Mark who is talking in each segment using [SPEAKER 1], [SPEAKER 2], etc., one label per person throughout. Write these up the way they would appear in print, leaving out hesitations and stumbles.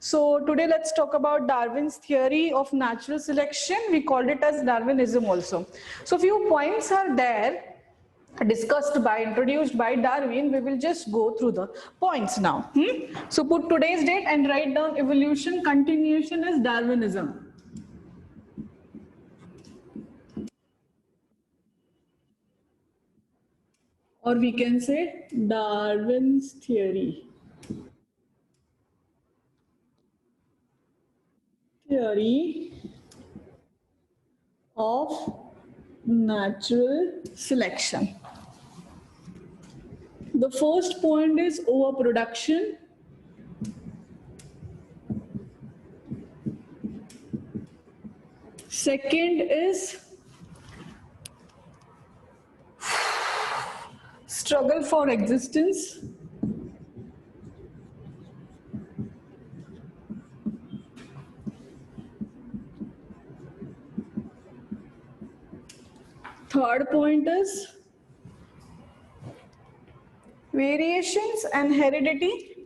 [SPEAKER 1] So today let's talk about Darwin's theory of natural selection. We called it as Darwinism also. So few points are there introduced by Darwin. We will just go through the points now. So put today's date and write down evolution continuation as Darwinism. Or we can say Darwin's theory. Theory of natural selection. The first point is overproduction. Second is struggle for existence. Third point is variations and heredity.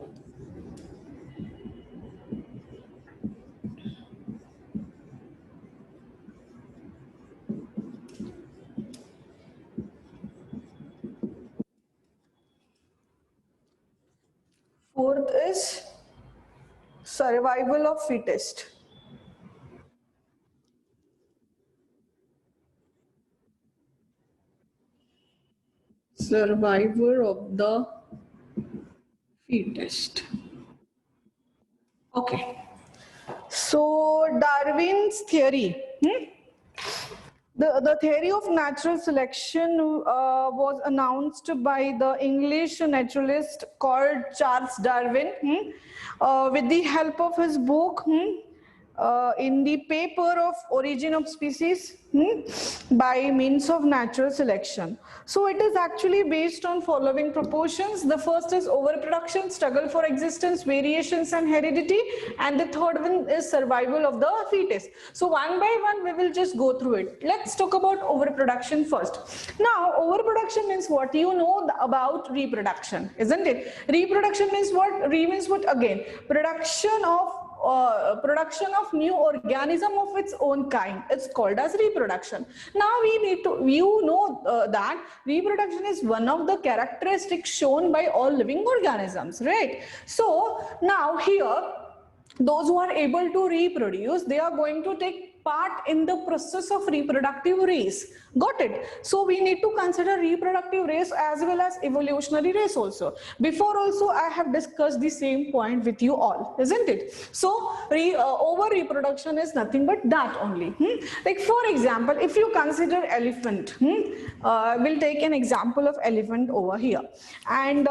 [SPEAKER 1] Fourth is survival of fittest. Survivor of the fittest. Okay. So Darwin's theory. The theory of natural selection was announced by the English naturalist called Charles Darwin with the help of his book in the paper of Origin of Species by means of natural selection. So it is actually based on following proportions. The first is overproduction, struggle for existence, variations and heredity, and the third one is survival of the fetus. So one by one we will just go through it. Let's talk about overproduction first. Now overproduction means what? You know about reproduction, isn't it? Reproduction means what? Means what again? Production of new organism of its own kind. It's called as reproduction. Now we need to, that reproduction is one of the characteristics shown by all living organisms, right? So now here, those who are able to reproduce, they are going to take part in the process of reproductive race. Got it? So we need to consider reproductive race as well as evolutionary race also. Before also I have discussed the same point with you all, isn't it? So over reproduction is nothing but that only. Like for example, if you consider elephant, we'll take an example of elephant over here. And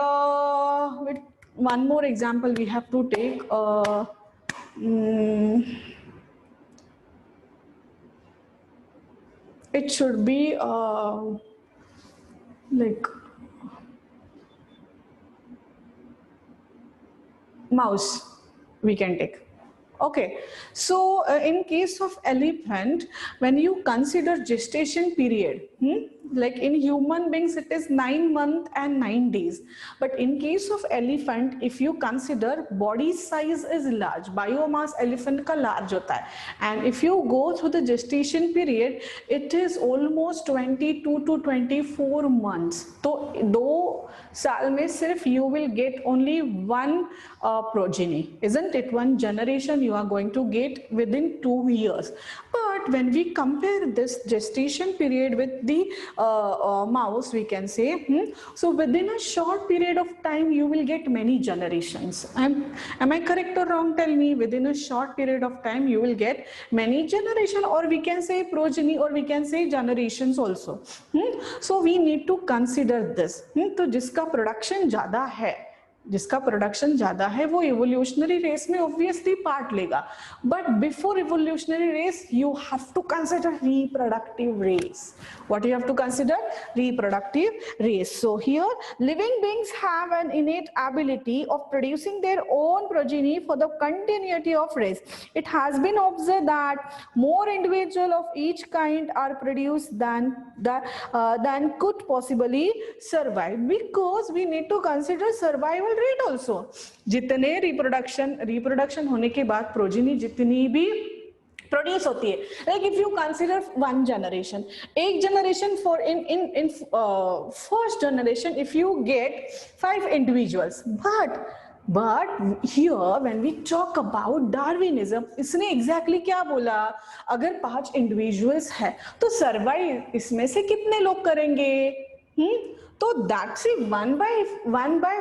[SPEAKER 1] with one more example we have to take. It should be like mouse we can take. Okay, so in case of elephant, when you consider gestation period, like in human beings it is 9 months and 9 days, but in case of elephant, if you consider body size is large, biomass elephant ka large hota hai, and if you go through the gestation period, it is almost 22 to 24 months. So 2 साल में सिर्फ you will get only one progeny, isn't it? One generation you are going to get within 2 years. But when we compare this gestation period with the mouse, we can say, so within a short period of time you will get many generations. Am I correct or wrong? Tell me. Within a short period of time you will get many generations, or we can say progeny, or we can say generations also. So we need to consider this. तो जिसका production ज्यादा है वो evolutionary race में obviously part लेगा. But before evolutionary race you have to consider reproductive race. What you have to consider? Reproductive race. So here living beings have an innate ability of producing their own progeny for the continuity of race. It has been observed that more individuals of each kind are produced than could possibly survive, because we need to consider survival rate also. जितने reproduction होने के बाद progeny जितनी भी produce होती है, like if you consider one generation, एक generation for in first generation if you get 5 individuals, but here when we talk about Darwinism, इसने एग्जैक्टली क्या बोला, अगर 5 इंडिविजुअल्स है तो सर्वाइव इसमें से कितने लोग करेंगे? तो that's it, one by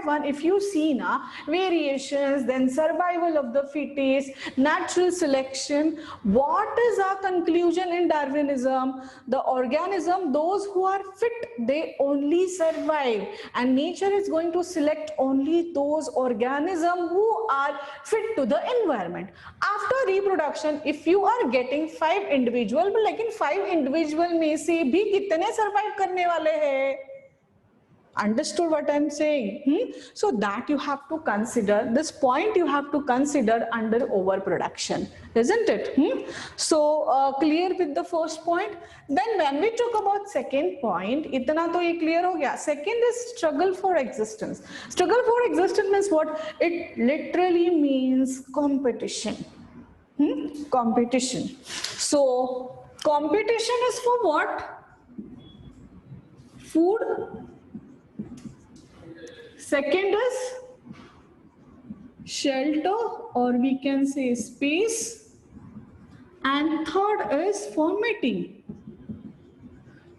[SPEAKER 1] one if you see na variations, then survival of the fittest, natural selection, what is our conclusion in Darwinism? The organism, those who are fit, they only survive, and nature is going to select only those organisms who are fit to the environment. After reproduction, if you are getting 5 individual, but लेकिन 5 individual में से भी कितने survive करने वाले हैं? Understood what I'm saying? So that you have to consider, this point you have to consider under overproduction, isn't it? So clear with the first point. Then when we talk about second point, itna to ye clear ho gaya. Second is struggle for existence. Struggle for existence means what? It literally means competition. Competition. So competition is for what? Food. Second is shelter, or we can say space, and third is for mating.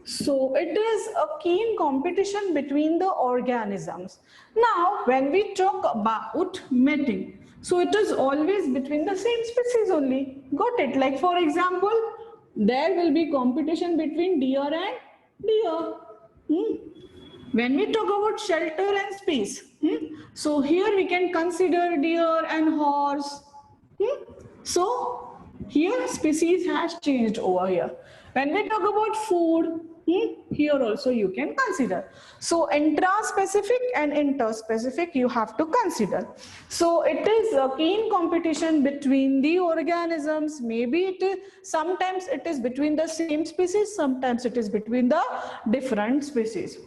[SPEAKER 1] So it is a keen competition between the organisms. Now when we talk about mating, so it is always between the same species only. Got it? Like for example, there will be competition between deer and deer. When we talk about shelter and space, so here we can consider deer and horse. So here species has changed over here. When we talk about food, here also you can consider. So intraspecific and interspecific you have to consider. So it is a keen competition between the organisms. Maybe it is, sometimes it is between the same species, sometimes it is between the different species.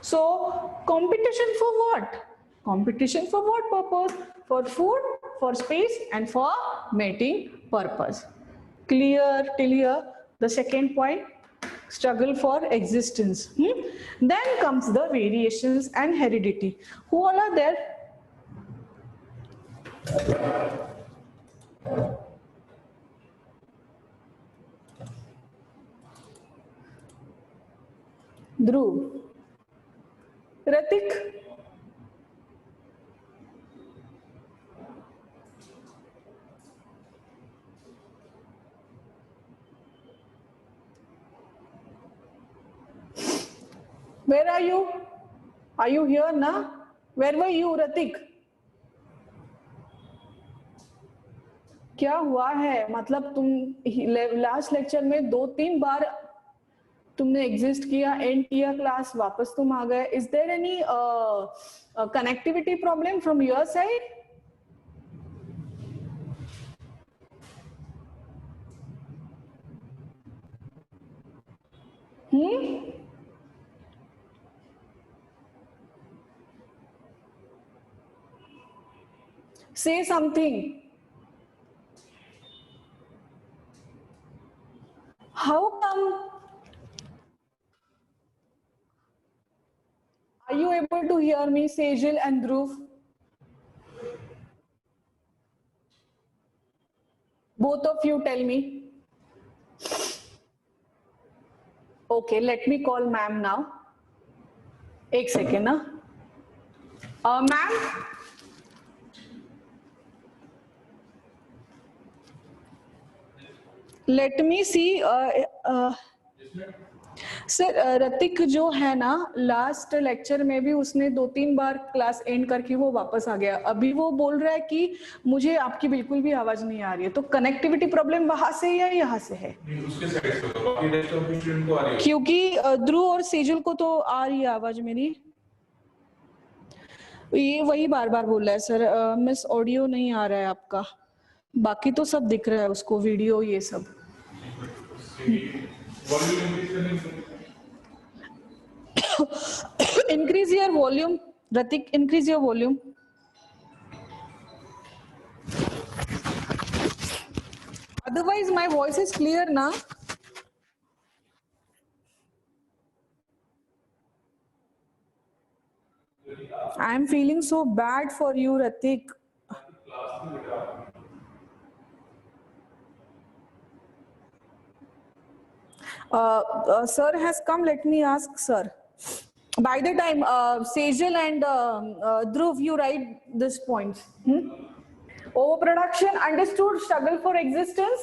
[SPEAKER 1] So competition for what? Competition for what purpose? For food, for space, and for mating purpose. Clear till here? The second point, struggle for existence. Then comes the variations and heredity. Who all are there? Dhruv, Ratik, where are you? Are you here na? Where were you, Ratik? क्या हुआ है? मतलब तुम last lecture में 2-3 बार तुमने exist किया, and किया class, वापस तुम आ गए. Is there any connectivity problem from your side? Say something. How come? Are you able to hear me, Sejal and Dhruv? Both of you tell me. Okay, let me call ma'am now. एक second ना. Ma'am. Let me see. Sir Ratik जो है ना, last lecture में भी उसने 2-3 बार class and करके वो वापस आ गया. अभी वो बोल रहा है कि मुझे आपकी बिल्कुल भी आवाज नहीं आ रही है. तो कनेक्टिविटी प्रॉब्लम वहां से या यहाँ से है? उसके साइड से तो बाकी रेस्ट ऑफ द स्टूडेंट को आ रही है. क्योंकि ध्रुव और सेजुल को तो आ रही है आवाज मेरी. ये वही बार बार बोल रहा है सर, मिस ऑडियो नहीं आ रहा है आपका. बाकी तो सब दिख रहा है उसको, वीडियो ये सब. Increase your volume, Ratik. Increase your volume. Otherwise my voice is clear na. I am feeling so bad for you, Ratik. Sir has come. Let me ask sir. By the time, Sejal and Dhruv, you write this points. Overproduction, understood, struggle for existence,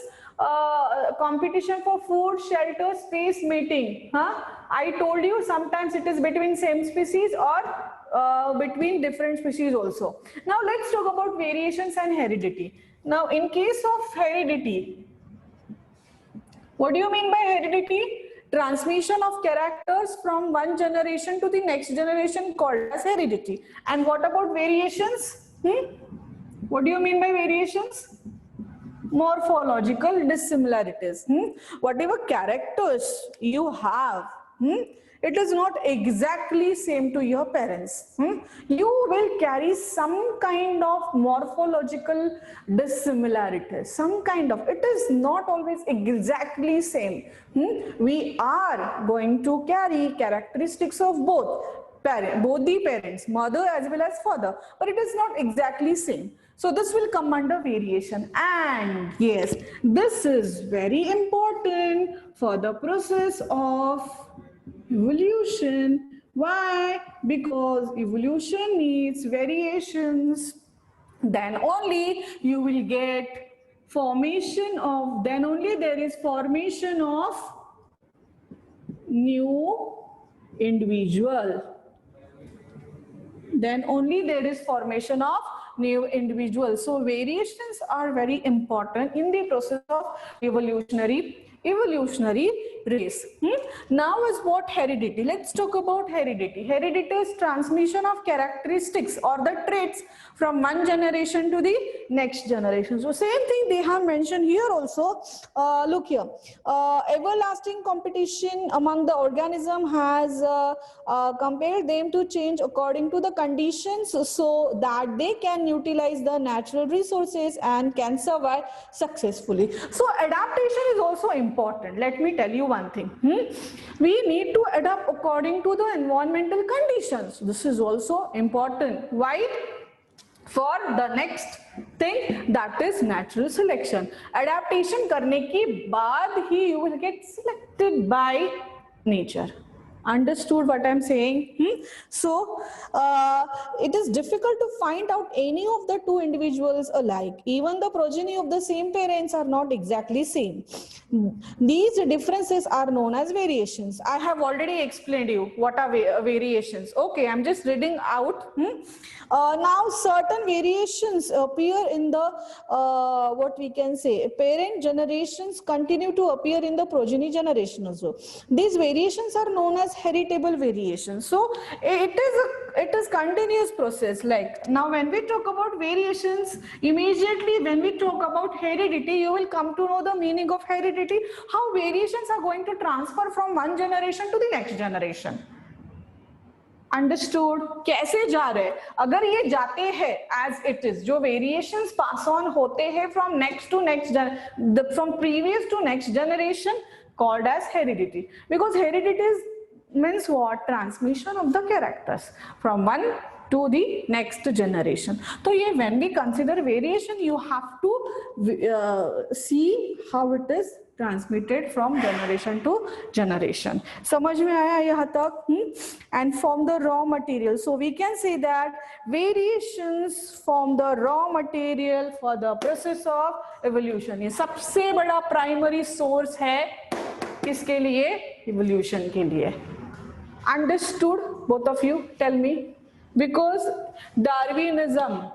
[SPEAKER 1] competition for food, shelter, space, mating. Huh? I told you sometimes it is between same species or between different species also. Now let's talk about variations and heredity. Now in case of heredity, what do you mean by heredity? Transmission of characters from one generation to the next generation called as heredity. And what about variations? What do you mean by variations? Morphological dissimilarities. Whatever characters you have, it is not exactly same to your parents. You will carry some kind of morphological dissimilarities, some kind of, it is not always exactly same. We are going to carry characteristics of both the parents, mother as well as father, but it is not exactly same. So this will come under variation. And yes, this is very important for the process of evolution. Why? Because evolution needs variations. Then only you will get formation of, then only there is formation of new individual. Then only there is formation of new individuals. So variations are very important in the process of evolutionary race. Now is what heredity. Let's talk about heredity. Heredity is transmission of characteristics or the traits from one generation to the next generation. So same thing they have mentioned here also. Look here, everlasting competition among the organism has compelled them to change according to the conditions so that they can utilize the natural resources and can survive successfully. So adaptation is also important. Let me tell you one thing. We need to adapt according to the environmental conditions. This is also important. Why? For the next thing, that is natural selection. Adaptation करने के बाद ही you will get selected by nature. Understood what I'm saying? So it is difficult to find out any of the two individuals alike. Even the progeny of the same parents are not exactly same. These differences are known as variations. I have already explained you what are variations. Okay, I'm just reading out. Now certain variations appear in the what we can say parent generations continue to appear in the progeny generation also. These variations are known as heritable variations. So it is continuous process. Like now when we talk about variations, immediately when we talk about heredity, you will come to know the meaning of heredity, how variations are going to transfer from one generation to the next generation. Understood कैसे जा रहे अगर ये जाते हैं as it is जो variations pass on होते हैं from next to next from previous to next generation called as heredity because heredity is means what transmission of the characters from one to the next generation. So yeah, when we consider variation you have to see how it is transmitted from generation to generation. समझ में आया यहाँ तक? And from the raw material, so we can say that variations form the raw material for the process of evolution. ये सबसे बड़ा primary source है किसके लिए? Evolution के लिए. Understood? Both of you tell me. Because Darwinism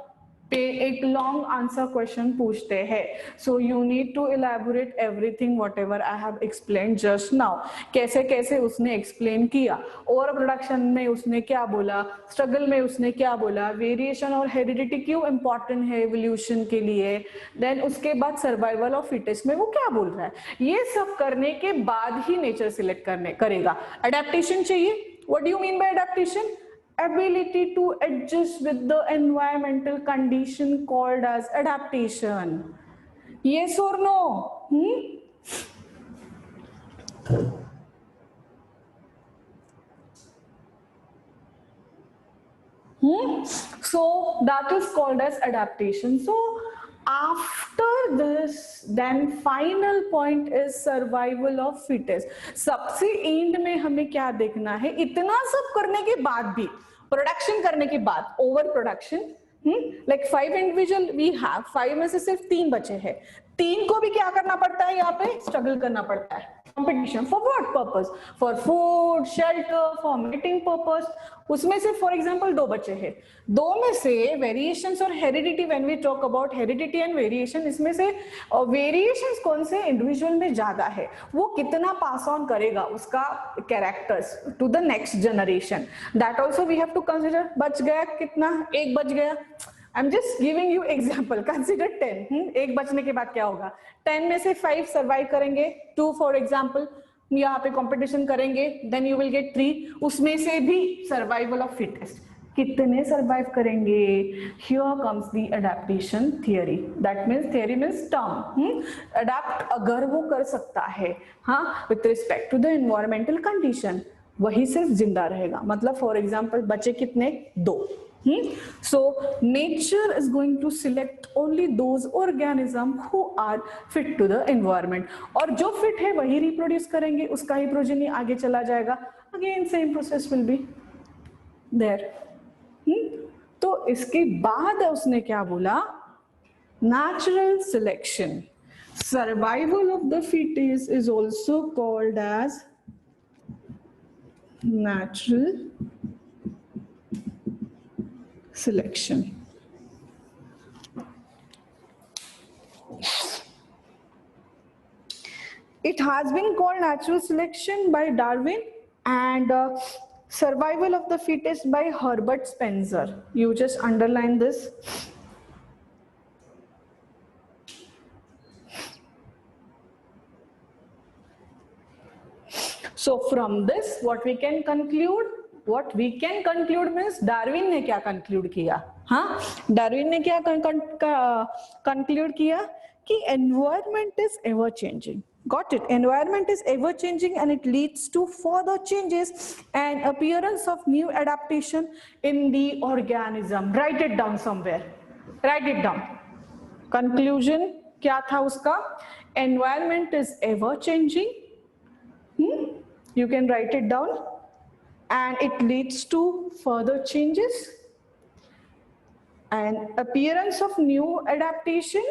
[SPEAKER 1] पे एक लॉन्ग आंसर क्वेश्चन पूछते हैं, so you need to elaborate everything whatever I have explain just now. कैसे कैसे उसने एक्सप्लेन किया, ओवर प्रोडक्शन में उसने क्या बोला, स्ट्रगल में उसने क्या बोला, वेरिएशन और हेरिडिटी क्यों इंपॉर्टेंट है एवोल्यूशन के लिए, देन उसके बाद सर्वाइवल ऑफ फिटेस्ट में वो क्या बोल रहा है. ये सब करने के बाद ही नेचर सिलेक्ट करेगा. अडेप्टेशन चाहिए. What do you mean by adaptation? Ability to adjust with the environmental condition called as adaptation. Yes or no? So that is called as adaptation. So after this, then final point is survival of fittest. सबसे and में हमें क्या देखना है, इतना सब करने के बाद भी, प्रोडक्शन करने के बाद, over production, like 5 individual we have, 5 में से सिर्फ 3 बचे हैं, 3 को भी क्या करना पड़ता है, यहाँ पे स्ट्रगल करना पड़ता है, competition for what purpose, for food, shelter, for mating purpose. उसमें से फॉर एग्जांपल 2 बचे हैं, 2 में से वेरिएशंस और heredity, when we talk about heredity and variation, इसमें से वेरिएशंस कौन से इंडिविजुअल में ज्यादा है, वो कितना पास ऑन करेगा उसका characters to the next generation, that also we have to consider. बच गया कितना, 1 बच गया. I am just giving you example, consider 10. एक बचने के बाद क्या होगा, 10 में से 5 सर्वाइव करेंगे, 2 फॉर एग्जाम्पल यहाँ पे कंपटीशन करेंगे, देन यू विल गेट 3, उसमें से भी सर्वाइवल ऑफ फिटेस्ट, कितने सर्वाइव करेंगे. Here comes the adaptation theory, that means theory means term, adapt अगर वो कर सकता है, हाँ, with respect to the environmental condition, वही सिर्फ जिंदा रहेगा. मतलब फॉर एग्जाम्पल बचे कितने, 2. So nature is going to select only those organisms who are fit to the environment, और जो फिट है वही रिप्रोड्यूस करेंगे, उसका ही प्रोजेनी आगे चला जाएगा, again same process will be there. तो इसके बाद उसने क्या बोला, natural selection, survival of the fittest is also called as natural selection. It has been called natural selection by Darwin and survival of the fittest by Herbert Spencer. You just underline this. So from this what we can conclude, what we can conclude means Darwin ने क्या conclude किया, हाँ, Darwin ने क्या conclude किया कि environment is ever changing. Got it? Environment is ever changing and it leads to further changes and appearance of new adaptation in the organism. Write it down somewhere. Write it down. Conclusion क्या था उसका? Environment is ever changing. You can write it down. And it leads to further changes and appearance of new adaptation,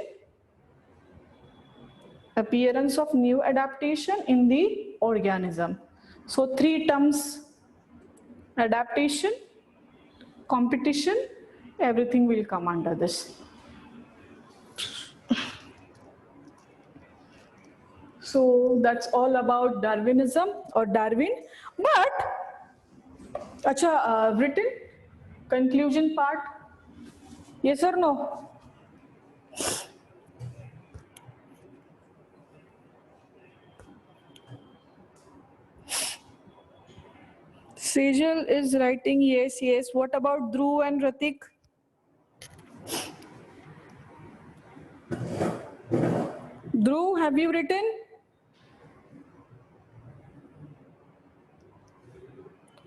[SPEAKER 1] in the organism. So 3 terms: adaptation, competition, everything will come under this. So that's all about Darwinism or Darwin. But अच्छा, written conclusion part, yes or no? Sejal is writing yes, yes. What about Dhruv and Ratik? Dhruv, have you written?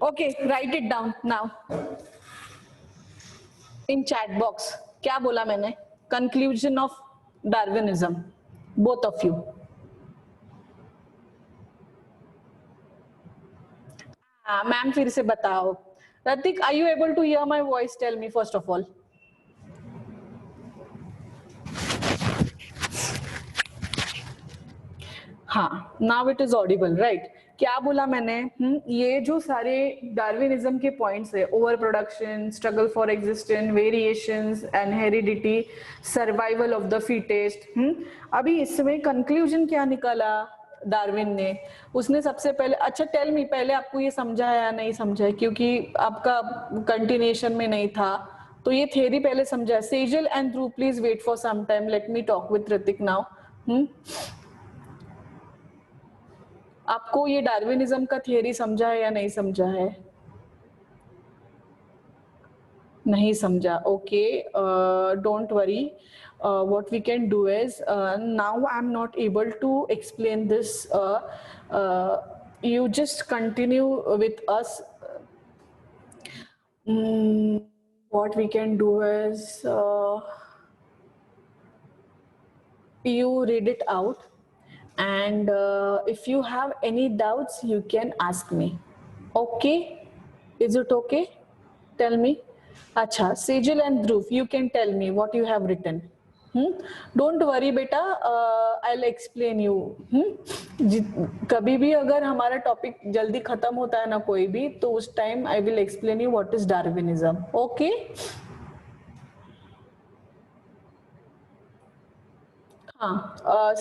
[SPEAKER 1] Okay, write it down now. In chat box. क्या बोला मैंने? Conclusion of Darwinism. Both of you. हाँ, ma'am फिर से बताओ. Ratik, are you able to hear my voice? Tell me first of all. हाँ, now it is audible, right? क्या बोला मैंने? ये जो सारे डार्विनिज्म के पॉइंट्स है, over production, struggle for existence, variations and heredity, survival of the fittest. अभी इसमें कंक्लूजन क्या निकाला डार्विन ने? उसने सबसे पहले, अच्छा टेल मी, पहले आपको ये समझा है या नहीं समझा है, क्योंकि आपका कंटिन्यूएशन में नहीं था, तो ये थियरी पहले समझा है. Sejal and Dhruv please wait for some time, let me talk with Hrithik now. आपको ये डार्विनिज्म का थियरी समझा है या नहीं समझा है? नहीं समझा, okay, don't worry. what we can do is, now I'm not able to explain this. You just continue with us. What we can do is, you read it out, and if you have any doubts, you can ask me. Okay? Is it okay? Tell me. Acha, Sejal and Dhruv, you can tell me what you have written. Don't worry beta, I'll explain you. कभी भी अगर हमारा topic जल्दी खत्म होता है ना कोई भी, तो उस time I will explain you what is Darwinism. Okay?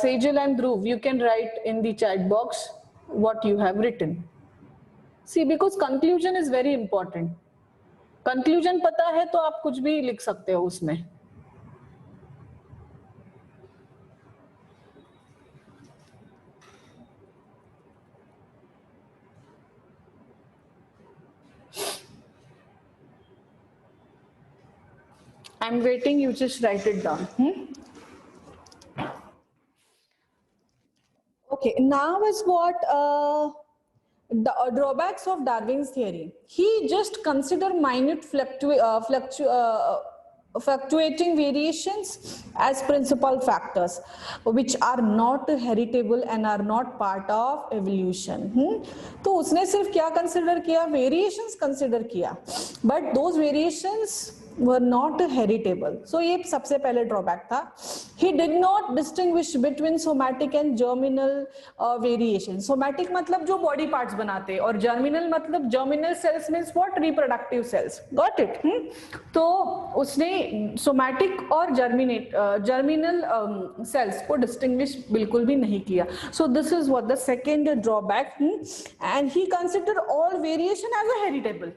[SPEAKER 1] Sejal and Dhruv, you can write in the chat box what you have written. See, because conclusion is very important. Conclusion पता है तो आप कुछ भी लिख सकते हो उसमें. I'm waiting, you just write it down. Okay, now is what the drawbacks of Darwin's theory. He just considered minute fluctuating variations as principal factors, which are not heritable and are not part of evolution. तो उसने सिर्फ क्या consider किया? Variations consider किया, but those variations were not heritable. So ये सबसे पहले drawback था. He did not distinguish between somatic and germinal variation. Somatic मतलब जो body parts बनाते हैं, और germinal मतलब germinal cells means what? Reproductive cells. Got it? तो उसने somatic और germinal cells को distinguish बिल्कुल भी नहीं किया. So this is what the second drawback. And he considered all variation as a heritable.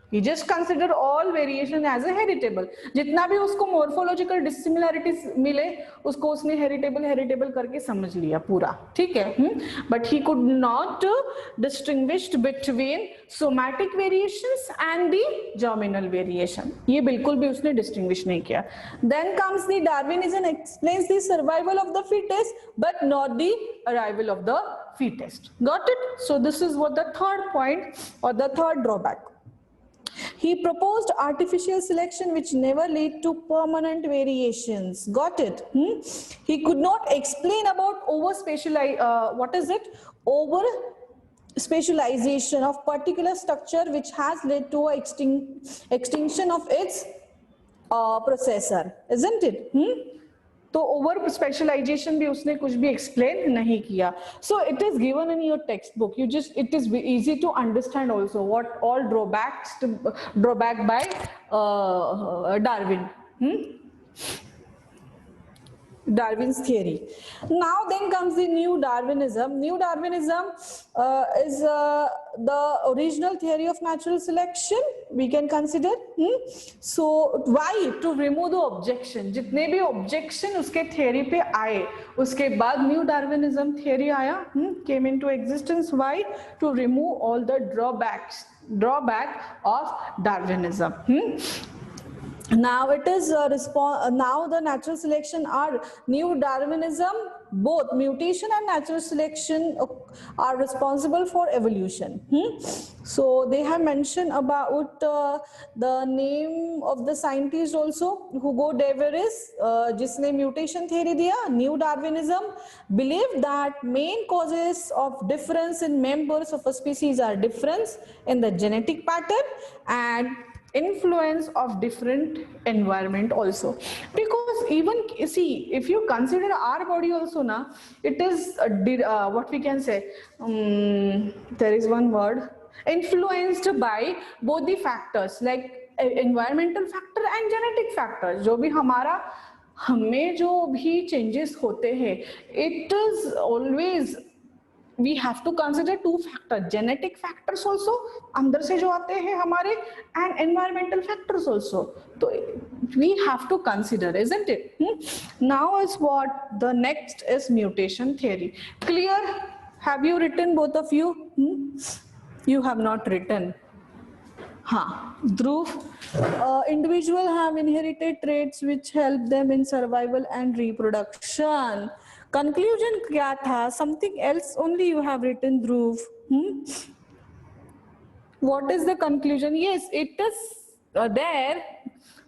[SPEAKER 1] He just considered all variation as a heritable. जितना भी उसको morphological dissimilarities मिले, उसको उसने heritable करके समझ लिया पूरा, ठीक है? But he could not distinguish between somatic variations and the germinal variation. ये बिल्कुल भी उसने distinguish नहीं किया. Then comes the Darwinism explains the survival of the fittest, but not the arrival of the fittest. Got it? So this is what the third point or the third drawback. He proposed artificial selection which never lead to permanent variations. Got it? He could not explain about over specialization of particular structure which has led to extinction of its processor, isn't it? तो over specialization भी उसने कुछ भी explain नहीं किया. So it is given in your text book. You just it is easy to understand also what all drawback by Darwin's theory. Now then comes the new Darwinism. New Darwinism is the original theory of natural selection, we can consider. So why? To remove the objection. जितने भी objection उसके theory पे आए, उसके बाद new Darwinism theory आया, came into existence. Why? To remove all the drawback of Darwinism. Now it is now the natural selection are new Darwinism. Both mutation and natural selection are responsible for evolution. So they have mentioned about the name of the scientist also, Hugo de Vries, जिसने mutation theory दिया. New Darwinism believed that main causes of difference in members of a species are difference in the genetic pattern and influence of different environment also. Because even see, if you consider our body also na, it is what we can say, there is one word, influenced by both the factors like environmental factor and genetic factors. जो भी हमारा हमें जो भी changes होते हैं, it is always we have to consider two factors, genetic factors also, अंदर से जो आते हैं हमारे, and environmental factors also. So we have to consider, isn't it? Now is what the next is mutation theory. Clear? Have you written both of you? You have not written. हाँ, ध्रुव, individual have inherited traits which help them in survival and reproduction. Conclusion क्या था? Something else only you have written, Dhruv. What is the conclusion? Yes, it is there,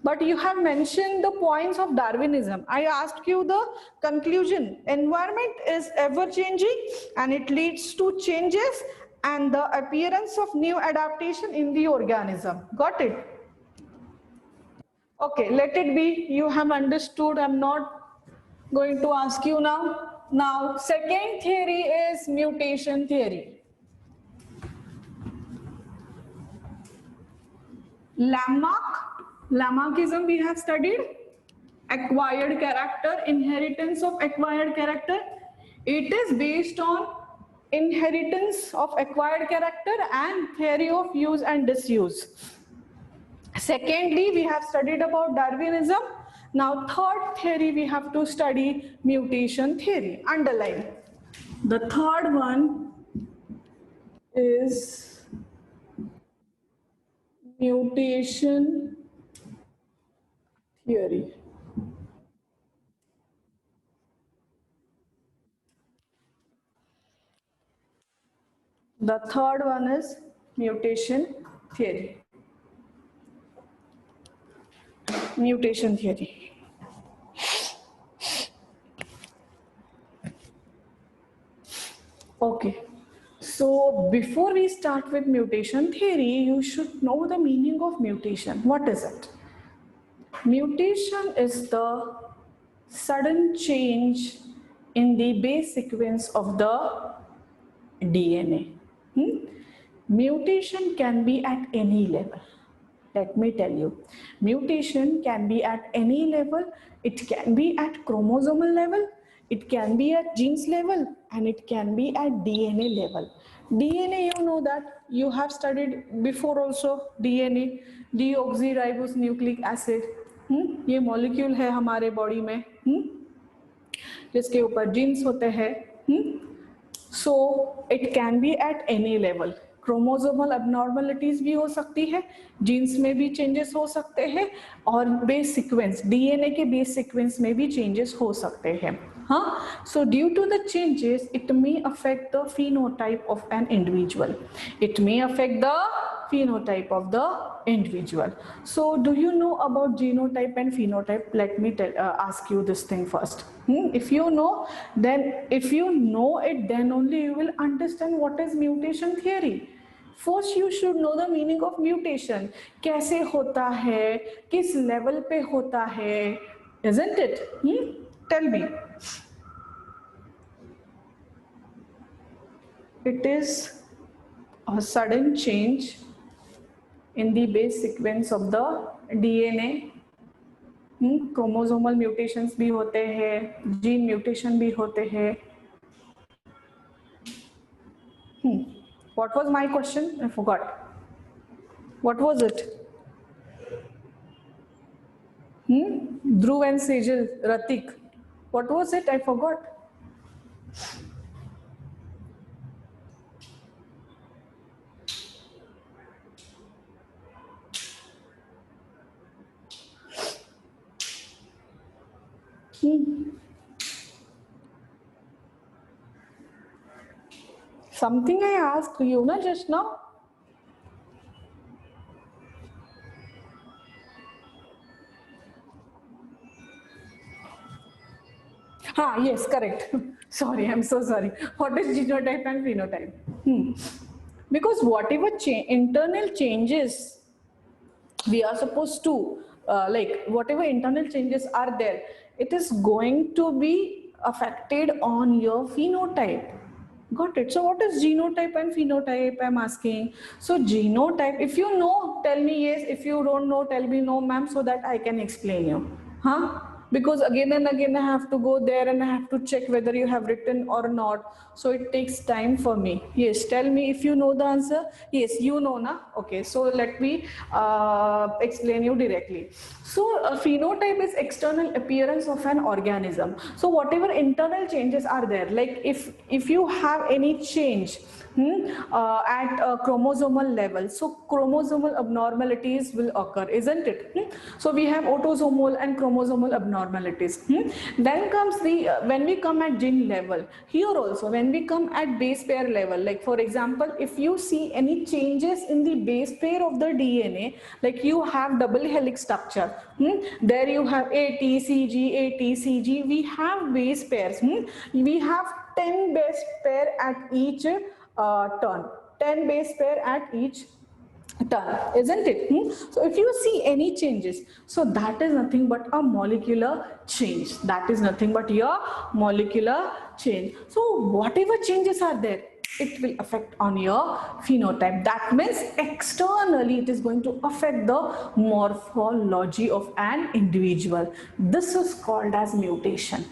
[SPEAKER 1] but you have mentioned the points of Darwinism. I asked you the conclusion. Environment is ever changing and it leads to changes and the appearance of new adaptation in the organism. Got it? Okay, let it be. You have understood. I'm not going to ask you now. Now, second theory is mutation theory. Lamarckism we have studied. Acquired character, inheritance of acquired character. It is based on inheritance of acquired character and theory of use and disuse. Secondly, we have studied about Darwinism. Now, third theory we have to study mutation theory. Underline. The third one is mutation theory. The third one is mutation theory. Mutation theory. Okay. So before we start with mutation theory, you should know the meaning of mutation. What is it? Mutation is the sudden change in the base sequence of the DNA. Mutation can be at any level. Let me tell you, mutation can be at any level. It can be at chromosomal level, it can be at genes level, and it can be at DNA level. DNA, you know that, you have studied before also, DNA, deoxyribose nucleic acid. ये molecule है हमारे body में, जिसके ऊपर jeans होते हैं. So it can be at any level. Chromosomal abnormalities भी हो सकती है, जीन्स में भी चेंजेस हो सकते हैं, और बेस सीक्वेंस, डीएनए के बेस सीक्वेंस में भी चेंजेस हो सकते हैं. हाँ, so due to the changes, it may affect the phenotype of an individual. It may affect the phenotype of the individual. So do you know about genotype and phenotype? Let me ask you this thing first. If you know, then if you know it, then only you will understand what is mutation theory. First you should know the meaning of mutation. कैसे होता है, किस level पे होता है, isn't it? Tell me. It is a sudden change in the base sequence of the DNA. Chromosomal mutations भी होते हैं, जीन म्यूटेशन भी होते हैं. What was my question? I forgot. What was it? Dhruv and Sejal, Ratik. What was it? I forgot. Something I asked you na just now. Yes, correct. Sorry, I'm so sorry. What is genotype and phenotype? Because whatever internal changes we are supposed to, like whatever internal changes are there, it is going to be affected on your phenotype. Got it? So what is genotype and phenotype? I'm asking. So genotype, if you know, tell me yes. If you don't know, tell me no, ma'am, so that I can explain you. because again and again I have to go there and I have to check whether you have written or not. So it takes time for me. Yes, tell me if you know the answer. Yes, you know na. Okay, so let me explain you directly. So a phenotype is external appearance of an organism. So whatever internal changes are there, like if you have any change at a chromosomal level, so chromosomal abnormalities will occur, isn't it? So we have autosomal and chromosomal abnormalities. Then comes the when we come at gene level, here also when we come at base pair level, like for example, if you see any changes in the base pair of the DNA, like you have double helix structure, there you have ATCG, ATCG, we have base pairs, we have 10 base pair at each turn, 10 base pair at each turn, isn't it? So if you see any changes, so that is nothing but a molecular change, that is nothing but your molecular change. So whatever changes are there, it will affect on your phenotype. That means externally it is going to affect the morphology of an individual. This is called as mutation.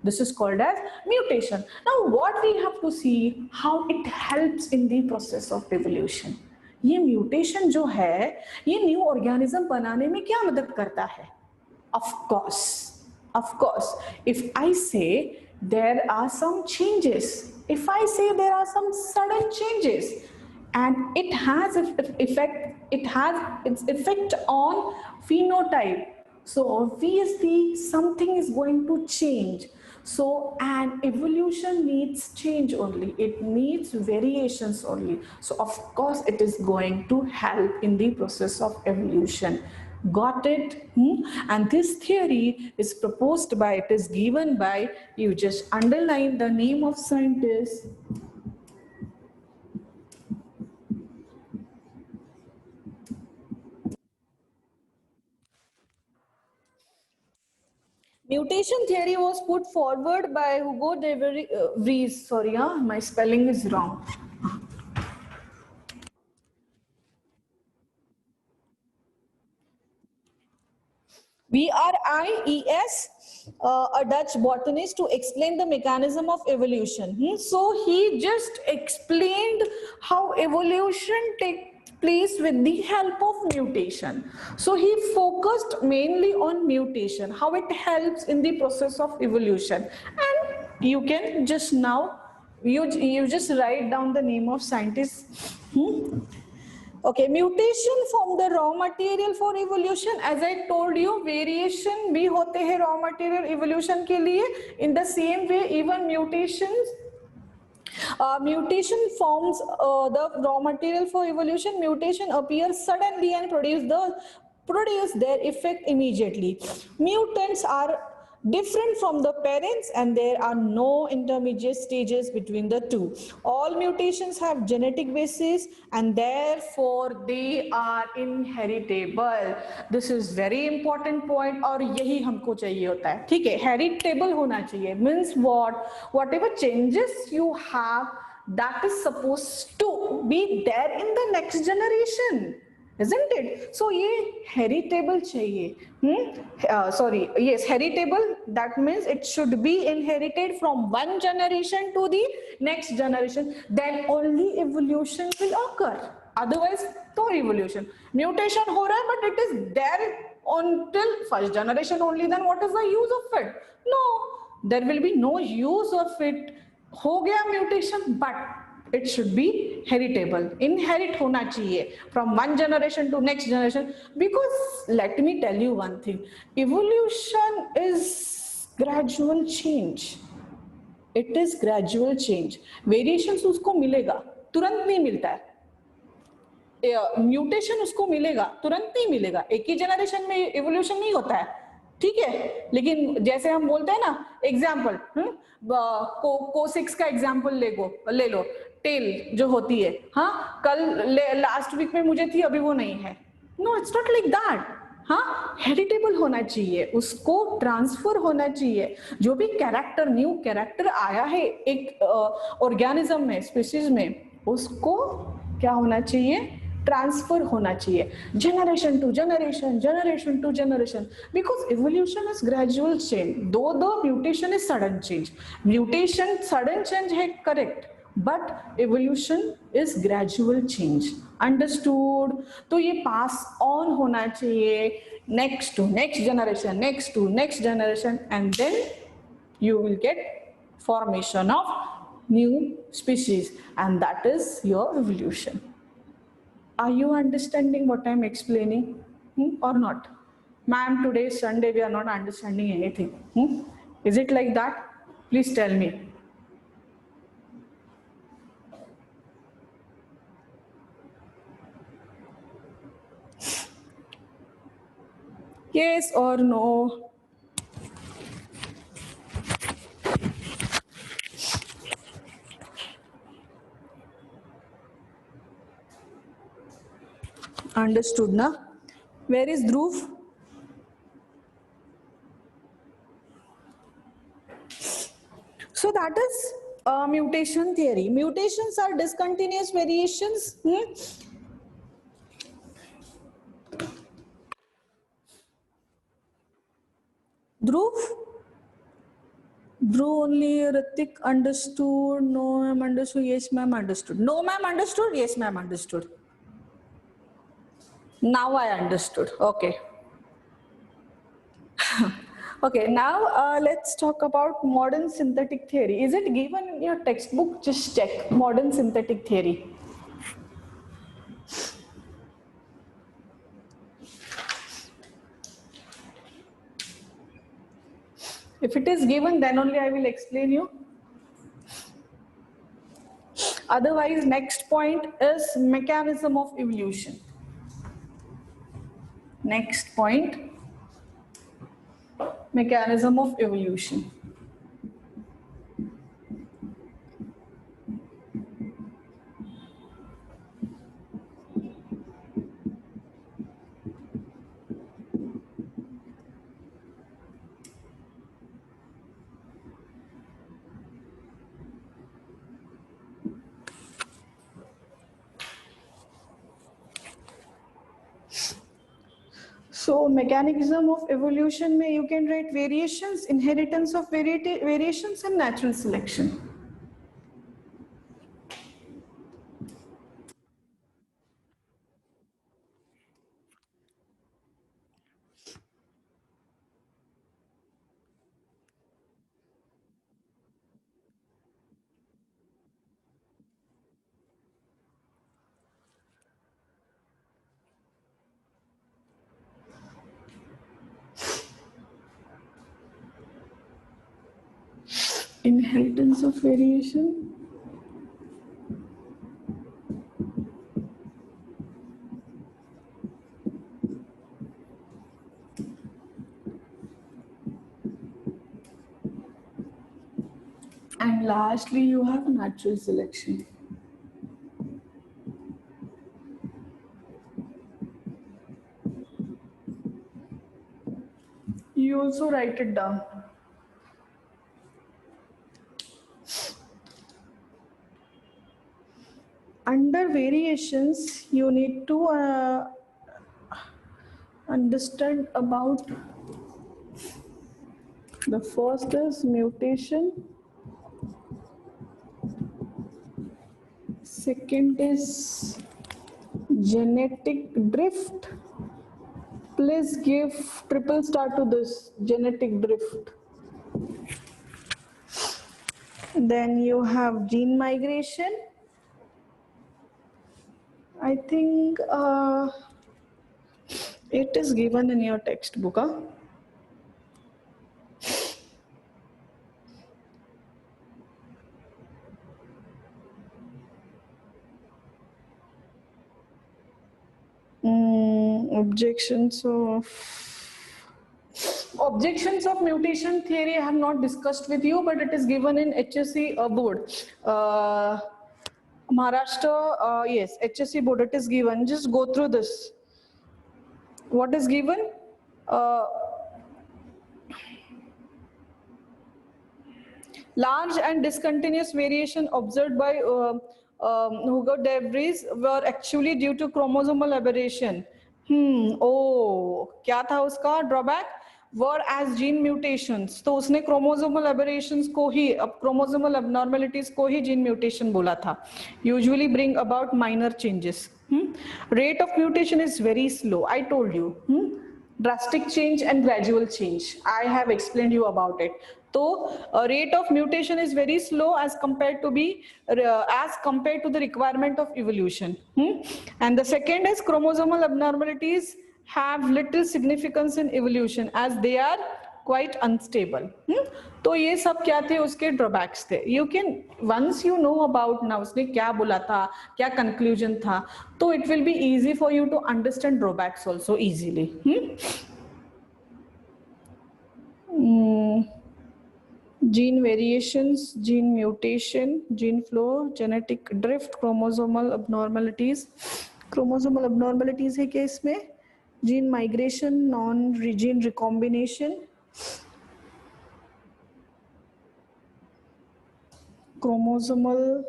[SPEAKER 1] This is called as mutation. Now what we have to see, how it helps in the process of evolution. ये mutation जो है ये new organism बनाने में क्या मदद करता है? Of course, if I say there are some changes, if I say there are some sudden changes, and it has its effect on phenotype, so obviously something is going to change. So an evolution needs change only, it needs variations only. So of course it is going to help in the process of evolution. Got it? And this theory is proposed by, it is given by, you just underline the name of scientist. Mutation theory was put forward by Hugo de Vries. Sorry, my spelling is wrong. Vries, a Dutch botanist, to explain the mechanism of evolution. So he just explained how evolution takes place with the help of mutation. So he focused mainly on mutation, how it helps in the process of evolution. And you can just now, you just write down the name of scientists. Okay, mutation from the raw material for evolution. As I told you, variation भी होते हैं raw material evolution के लिए. In the same way, even mutations, mutation forms the raw material for evolution. Mutation appears suddenly and produce their effect immediately. Mutants are different from the parents and there are no intermediate stages between the two. All mutations have genetic basis and therefore they are inheritable. This is very important point और यही हमको चाहिए होता है, ठीक है? Heritable होना चाहिए means what? Whatever changes you have, that is supposed to be there in the next generation, isn't it? So ये heritable चाहिए. Sorry, yes, heritable, that means it should be inherited from one generation to the next generation. Then only evolution will occur. Otherwise, no evolution. Mutation हो रहा है, but it is there until first generation only. Then what is the use of it? No, there will be no use of it. हो गया mutation, but it should be heritable. Inherit होना चाहिए from one generation to next generation. Because let me tell you one thing, evolution is gradual change. It is gradual change. Variations उसको मिलेगा, तुरंत नहीं मिलता है. म्यूटेशन उसको मिलेगा, तुरंत नहीं मिलेगा. एक ही जनरेशन में एवोल्यूशन नहीं होता है, ठीक है? लेकिन जैसे हम बोलते हैं ना, एग्जाम्पल को6 का एग्जाम्पल ले लो, टेल जो होती है, हाँ, कल लास्ट वीक में मुझे थी, अभी वो नहीं है. No, it's not like that. हाँ, हेरिटेबल होना चाहिए, उसको ट्रांसफर होना चाहिए. जो भी कैरेक्टर, न्यू कैरेक्टर आया है एक ऑर्गेनिज्म में, स्पीशीज में, उसको क्या होना चाहिए? ट्रांसफर होना चाहिए, generation to generation, generation to generation, because evolution is gradual change, though the mutation is sudden change. Mutation sudden change है correct, but evolution is gradual change. Understood? तो ये pass on होना चाहिए next to next generation, next to next generation, and then you will get formation of new species, and that is your evolution. Are you understanding what I'm explaining, or not? Ma'am, today is Sunday, we are not understanding anything. Is it like that? Please tell me. Yes or no? Understood, na? Where is Dhruv? So that is mutation theory. Mutations are discontinuous variations. Dhruv? Dhruv only. Ritik understood. No ma'am understood. Yes ma'am understood. No ma'am understood. Yes ma'am understood. Now I understood. Okay. Okay, now let's talk about modern synthetic theory. Is it given in your textbook? Just check modern synthetic theory. If it is given, then only I will explain you. Otherwise, next point is mechanism of evolution. Next point, mechanism of evolution. So mechanism of evolution may you can write variations, inheritance of variations, and natural selection. Inheritance of variation. And lastly, you have natural selection. You also write it down. Under variations, you need to understand about the first is mutation, second is genetic drift. Please give triple star to this genetic drift. Then you have gene migration. I think it is given in your textbook. Huh? Objections of mutation theory I have not discussed with you, but it is given in HSC board. Maharashtra, yes, HSC board, it is given. Just go through this. What is given? Large and discontinuous variation observed by Hugo debris were actually due to chromosomal aberration. क्या था उसका drawback? Were as gene mutations, तो उसने chromosomal aberrations को ही, अब chromosomal abnormalities को ही gene mutation बोला था. Usually bring about minor changes. Rate of mutation is very slow. I told you. Drastic change and gradual change. I have explained you about it. So rate of mutation is very slow as compared to the requirement of evolution. And the second is chromosomal abnormalities have little significance in evolution as they are quite unstable. तो ये सब क्या थे उसके drawbacks थे. You can once you know about now उसने क्या बोला था, क्या conclusion था, तो it will be easy for you to understand drawbacks also easily. Gene variations, gene mutation, gene flow, genetic drift, chromosomal abnormalities. Chromosomal abnormalities है क्या इसमें? Gene migration, non-gene recombination. Chromosomal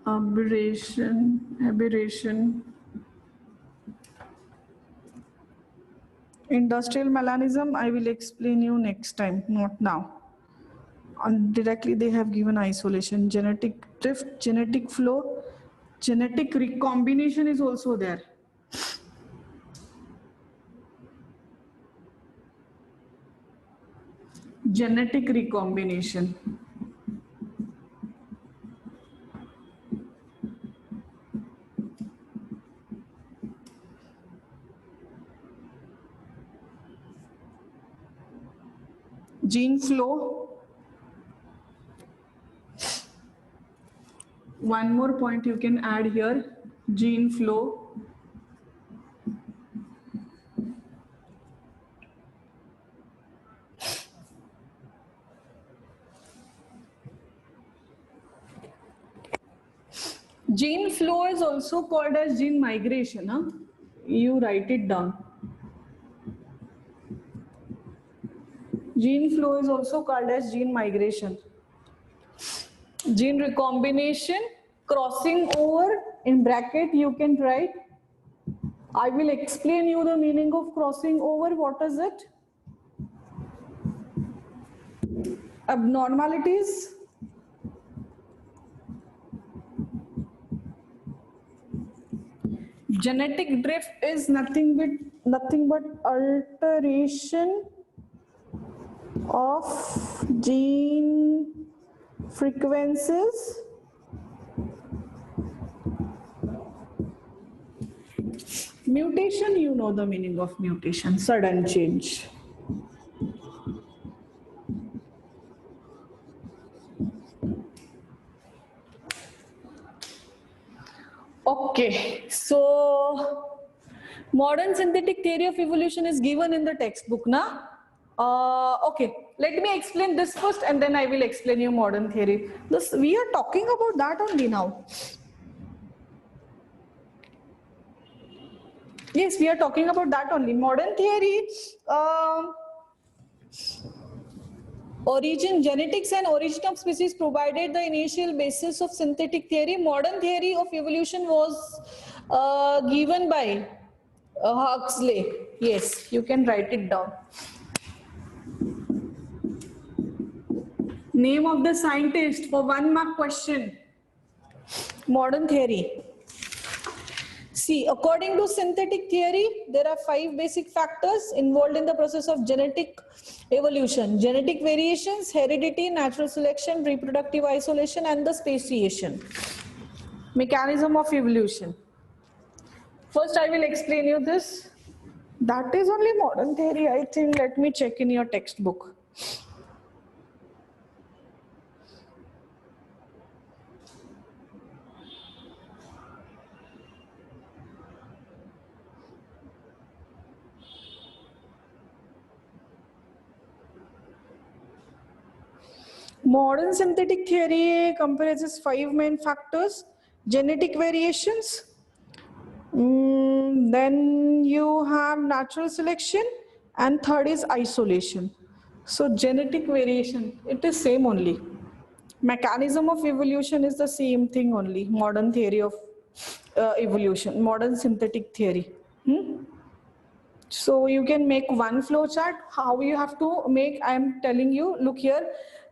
[SPEAKER 1] aberration. Industrial melanism, I will explain you next time, not now. And directly they have given isolation. Genetic drift, genetic flow, genetic recombination is also there. Genetic recombination. Gene flow. One more point you can add here, gene flow. Gene flow is also called as gene migration. Huh? You write it down. Gene flow is also called as gene migration. Gene recombination, crossing over, in bracket you can write. I will explain you the meaning of crossing over. What is it? Abnormalities. Genetic drift is nothing but alteration of gene frequencies mutation. You know the meaning of mutation, sudden change. Okay, so modern synthetic theory of evolution is given in the textbook, na? Okay, let me explain this first and then I will explain you modern theory. We are talking about that only now. Yes, we are talking about that only. Modern theory, origin, genetics and origin of species provided the initial basis of synthetic theory. Modern theory of evolution was given by Huxley. Yes, you can write it down. Name of the scientist for 1 mark question. Modern theory. See, according to synthetic theory, there are 5 basic factors involved in the process of genetic evolution: genetic variations, heredity, natural selection, reproductive isolation, and the speciation. Mechanism of evolution. First, I will explain you this. That is only modern theory, I think. Let me check in your textbook. Modern synthetic theory comprises 5 main factors: genetic variations, then you have natural selection, and third is isolation. So genetic variation, it is same only. Mechanism of evolution is the same thing only. Modern theory of evolution, modern synthetic theory. So you can make one flow chart. How you have to make, I am telling you, look here,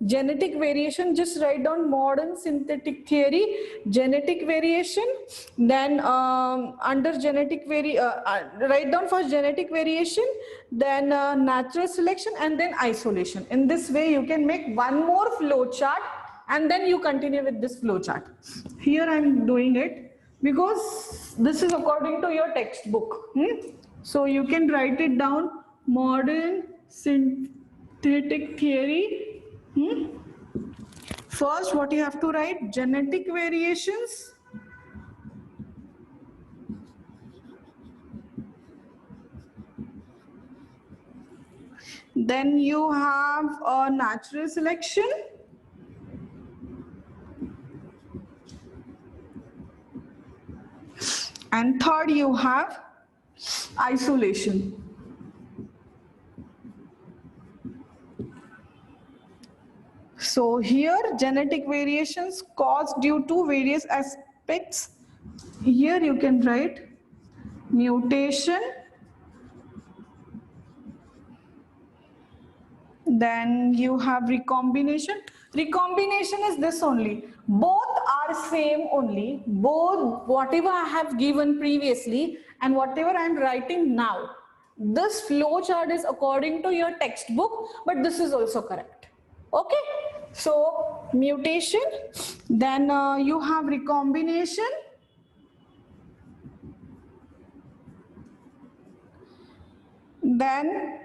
[SPEAKER 1] genetic variation, just write down modern synthetic theory, genetic variation, then under genetic write down first genetic variation, then natural selection, and then isolation. In this way you can make one more flow chart, and then you continue with this flow chart. Here I am doing it because this is according to your textbook. So you can write it down, modern synthetic theory. First, what you have to write, genetic variations. Then you have a natural selection. And third, you have isolation. So here genetic variations caused due to various aspects. Here you can write mutation, then you have recombination. Recombination is this only. Both are same only. Both, whatever I have given previously and whatever I am writing now. This flow chart is according to your textbook, but this is also correct. Okay. So mutation, then you have recombination, then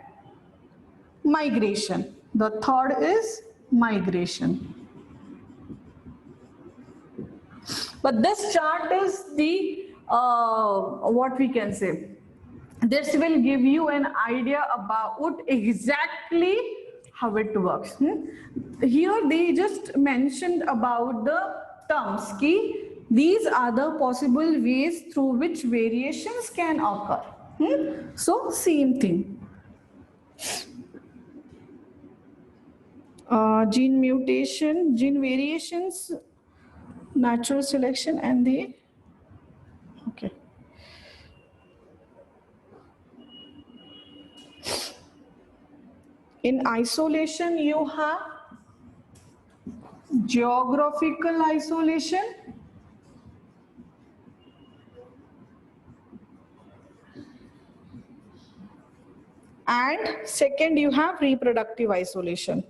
[SPEAKER 1] migration. The third is migration. But this chart is the what we can say. This will give you an idea about exactly how it works. Here they just mentioned about the terms. Key, these are the possible ways through which variations can occur. So same thing. Gene mutation, gene variations, natural selection, and the okay. In isolation, you have geographical isolation, and second you have reproductive isolation.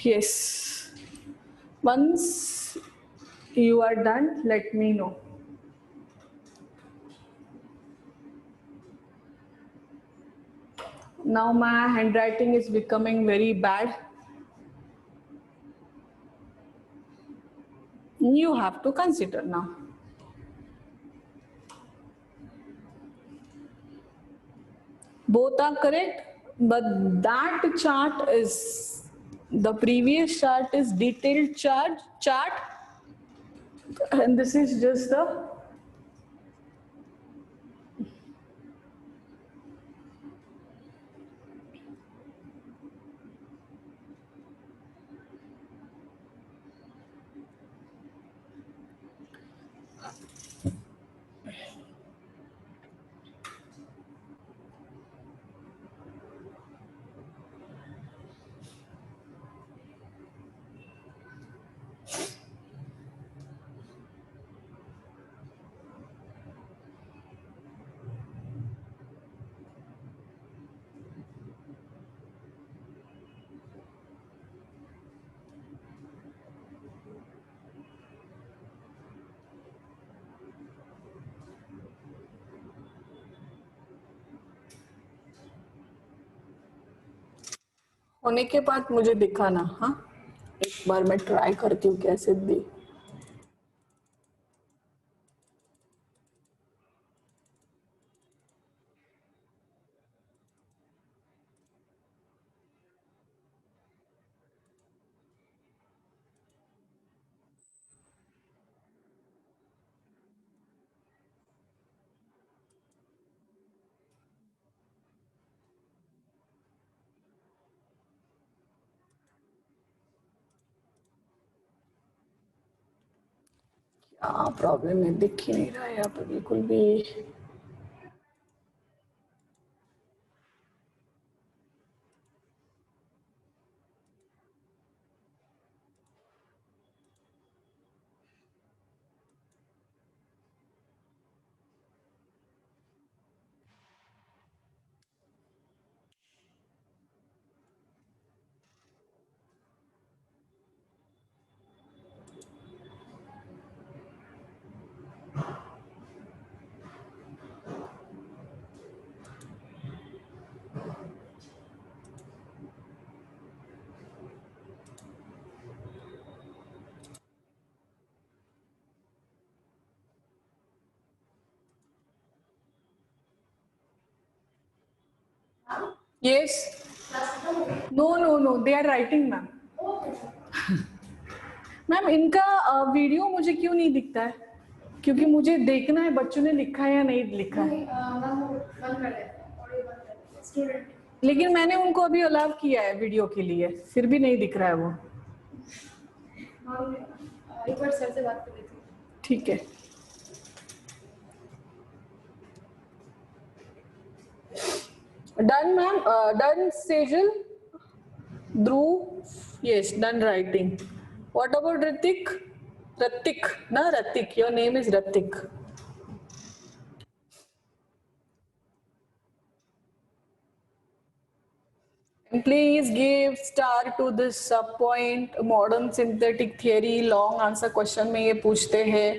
[SPEAKER 1] Yes. Once you are done, let me know. Now my handwriting is becoming very bad. You have to consider now. Both are correct, but that chart is, the previous chart is detailed chart, and this is just the होने के बाद मुझे दिखाना. हाँ, एक बार मैं try करती हूँ कैसे दी। क्या प्रॉब्लम है, दिख ही नहीं रहा है यहाँ पर बिल्कुल भी। Yes. No. They are writing, ma'am. Ma'am इनका वीडियो मुझे क्यों नहीं दिखता है? क्योंकि मुझे देखना है बच्चों ने लिखा है या नहीं लिखा है। लेकिन मैंने उनको अभी अलाउ किया है वीडियो के लिए, फिर भी नहीं दिख रहा है वो। एक बार सर से बात कर लेती हूँ। ठीक है। Done, ma'am. Done, Sejal. Dhruv. Yes, done writing. What about Ritik? Ratik. Na, Ratik. Your name is Ratik. And please give star to this point. Modern synthetic theory, long answer question में ये पूछते हैं.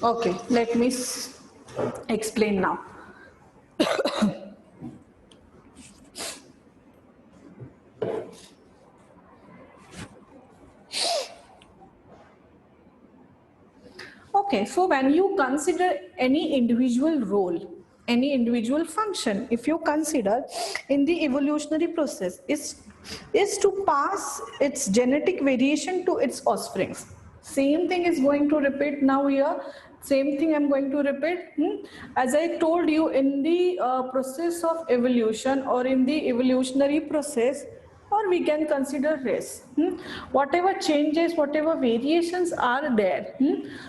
[SPEAKER 1] Okay, let me explain now. Okay, so when you consider any individual role, any individual function, if you consider in the evolutionary process is to pass its genetic variation to its offsprings. Same thing is going to repeat now here. Same thing I'm going to repeat. As I told you, in the process of evolution or in the evolutionary process, or we can consider race, whatever changes, whatever variations are there,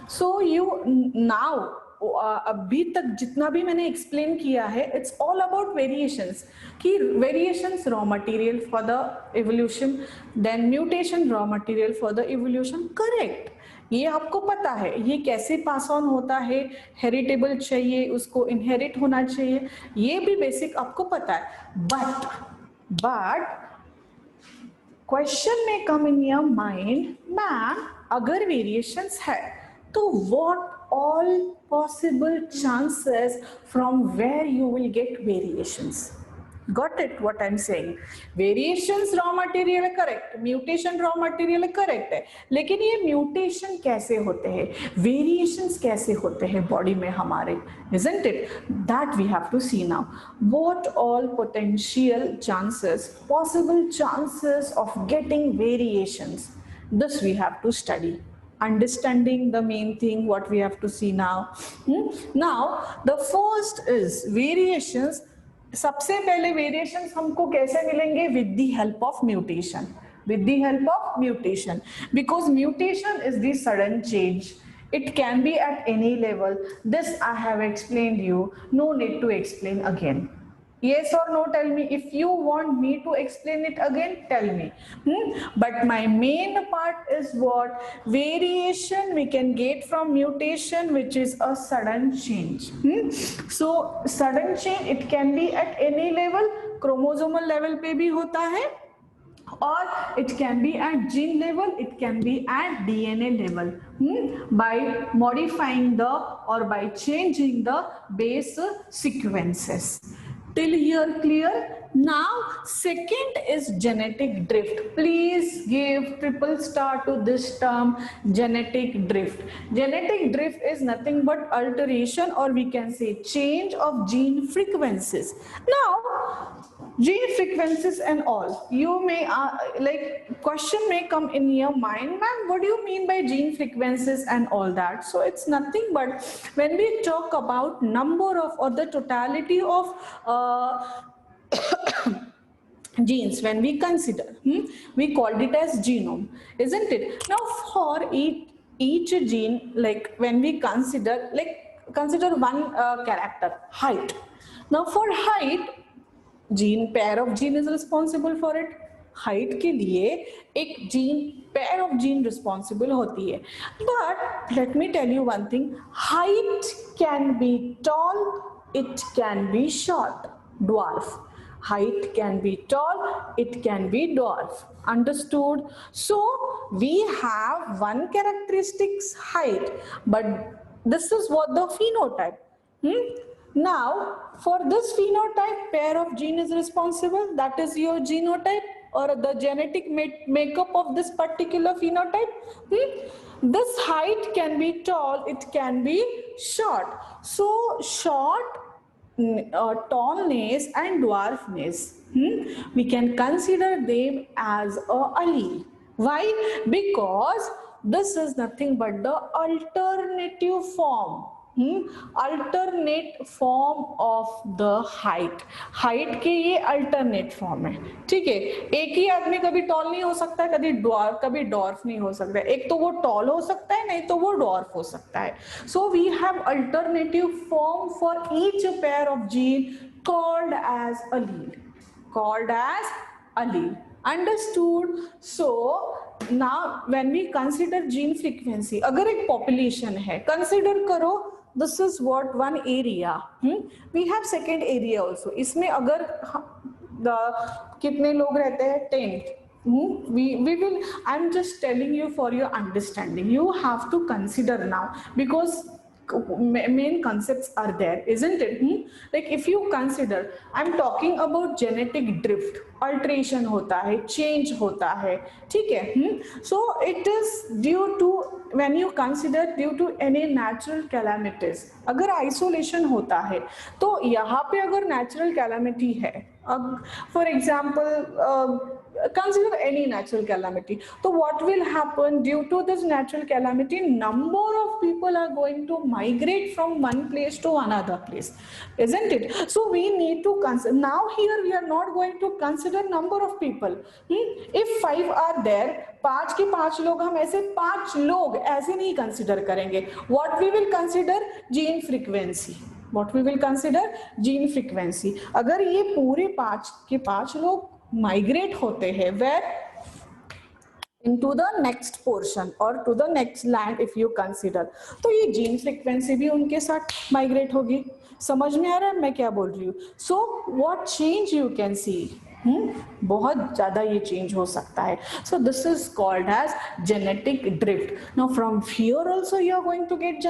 [SPEAKER 1] so you now अभी तक जितना भी मैंने explain किया है, it's all about variations कि variations raw material for the evolution, then mutation raw material for the evolution. Correct, ये आपको पता है ये कैसे पास ऑन होता है, हेरिटेबल चाहिए, उसको इनहेरिट होना चाहिए, ये भी बेसिक आपको पता है. बट क्वेश्चन में कम इन योर माइंड, मैम अगर वेरिएशंस है तो what all possible chances from where you will get variations? Got it what I'm saying? Variations raw material है correct, mutation raw material है correct है, लेकिन ये mutation कैसे होते हैं, variations कैसे होते हैं body में हमारे, isn't it? That we have to see now. What all potential chances, possible chances of getting variations, this we have to study. Understanding the main thing what we have to see now. Now the first is variations. सबसे पहले variations हमको कैसे मिलेंगे? With the help of mutation. With the help of mutation, because mutation is the sudden change. It can be at any level. This I have explained you. No need to explain again. Yes or no, tell me. If you want me to explain it again, tell me. But my main part is what? Variation we can get from mutation, which is a sudden change. So sudden change, it can be at any level, chromosomal level पे भी होता है, or it can be at gene level, it can be at DNA level, by modifying the or by changing the base sequences. Till here clear? Now second is genetic drift. Please give triple star to this term, genetic drift. Genetic drift is nothing but alteration, or we can say change of gene frequencies. Now gene frequencies and all, you may like question may come in your mind, ma'am, what do you mean by gene frequencies and all that? So it's nothing but when we talk about number of or the totality of genes, when we consider, we called it as genome, isn't it? Now for each gene, like when we consider, consider one character, height. Now for height, gene pair of gene is responsible for it. Height के लिए एक gene pair of gene responsible होती है. But let me tell you one thing, height can be tall, it can be short, dwarf. Height can be tall, it can be dwarf. Understood? So we have one characteristics, height, but this is what the phenotype. Now, for this phenotype, pair of gene is responsible. That is your genotype or the genetic makeup of this particular phenotype. This height can be tall, it can be short. So, short, tallness and dwarfness, we can consider them as a allele. Why? Because this is nothing but the alternative form, alternate form of the height. height के ये alternate form है, ठीक है. एक ही आदमी कभी tall नहीं हो सकता है, कभी dwarf नहीं हो सकता है. एक तो वो tall हो सकता है, नहीं तो वो dwarf हो सकता है. So we have alternative form for each pair of gene called as allele. Called as allele. Understood? So now when we consider gene frequency, अगर एक population है, consider करो, this is what one area. We have second area also. इसमें अगर कितने लोग रहते हैं? 10. We will, I'm just telling you for your understanding. You have to consider now, because main concepts are there, isn't it? Like if you consider, I'm talking about genetic drift, alteration होता है, change होता है, ठीक है. So it is due to, when you consider due to any natural calamities. अगर isolation होता है, तो यहाँ पे अगर natural calamity है, for example, consider any natural calamity. So what will happen due to this natural calamity? Number of people are going to migrate from one place to another place, isn't it? So we need to consider. Now here we are not going to consider number of people. If 5 are there, 5 के 5 लोग, हम ऐसे 5 लोग ऐसे नहीं consider करेंगे. What we will consider? Gene frequency. What we will consider? Gene frequency. अगर ये पूरे 5 के 5 लोग migrate होते हैं, where? Into the next portion or to the next land if you consider, तो ये gene frequency भी उनके साथ migrate होगी. समझ में आ रहा है मैं क्या बोल रही हूँ? So what change you can see? बहुत ज़्यादा ये change हो सकता है. So this is called as genetic drift. Now from here also you are going to get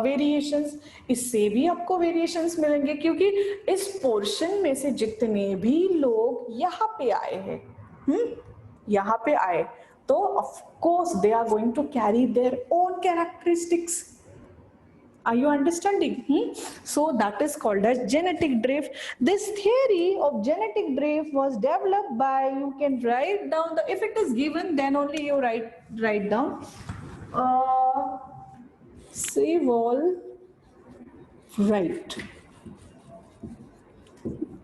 [SPEAKER 1] variations. इससे भी आपको variations मिलेंगे, क्योंकि इस portion में से जितने भी लोग यहाँ पे आए हैं, यहाँ पे आए, तो of course they are going to carry their own characteristics. Are you understanding? So that is called as genetic drift. This theory of genetic drift was developed by, you can write down the, if it is given then only you write down. Sewall Wright.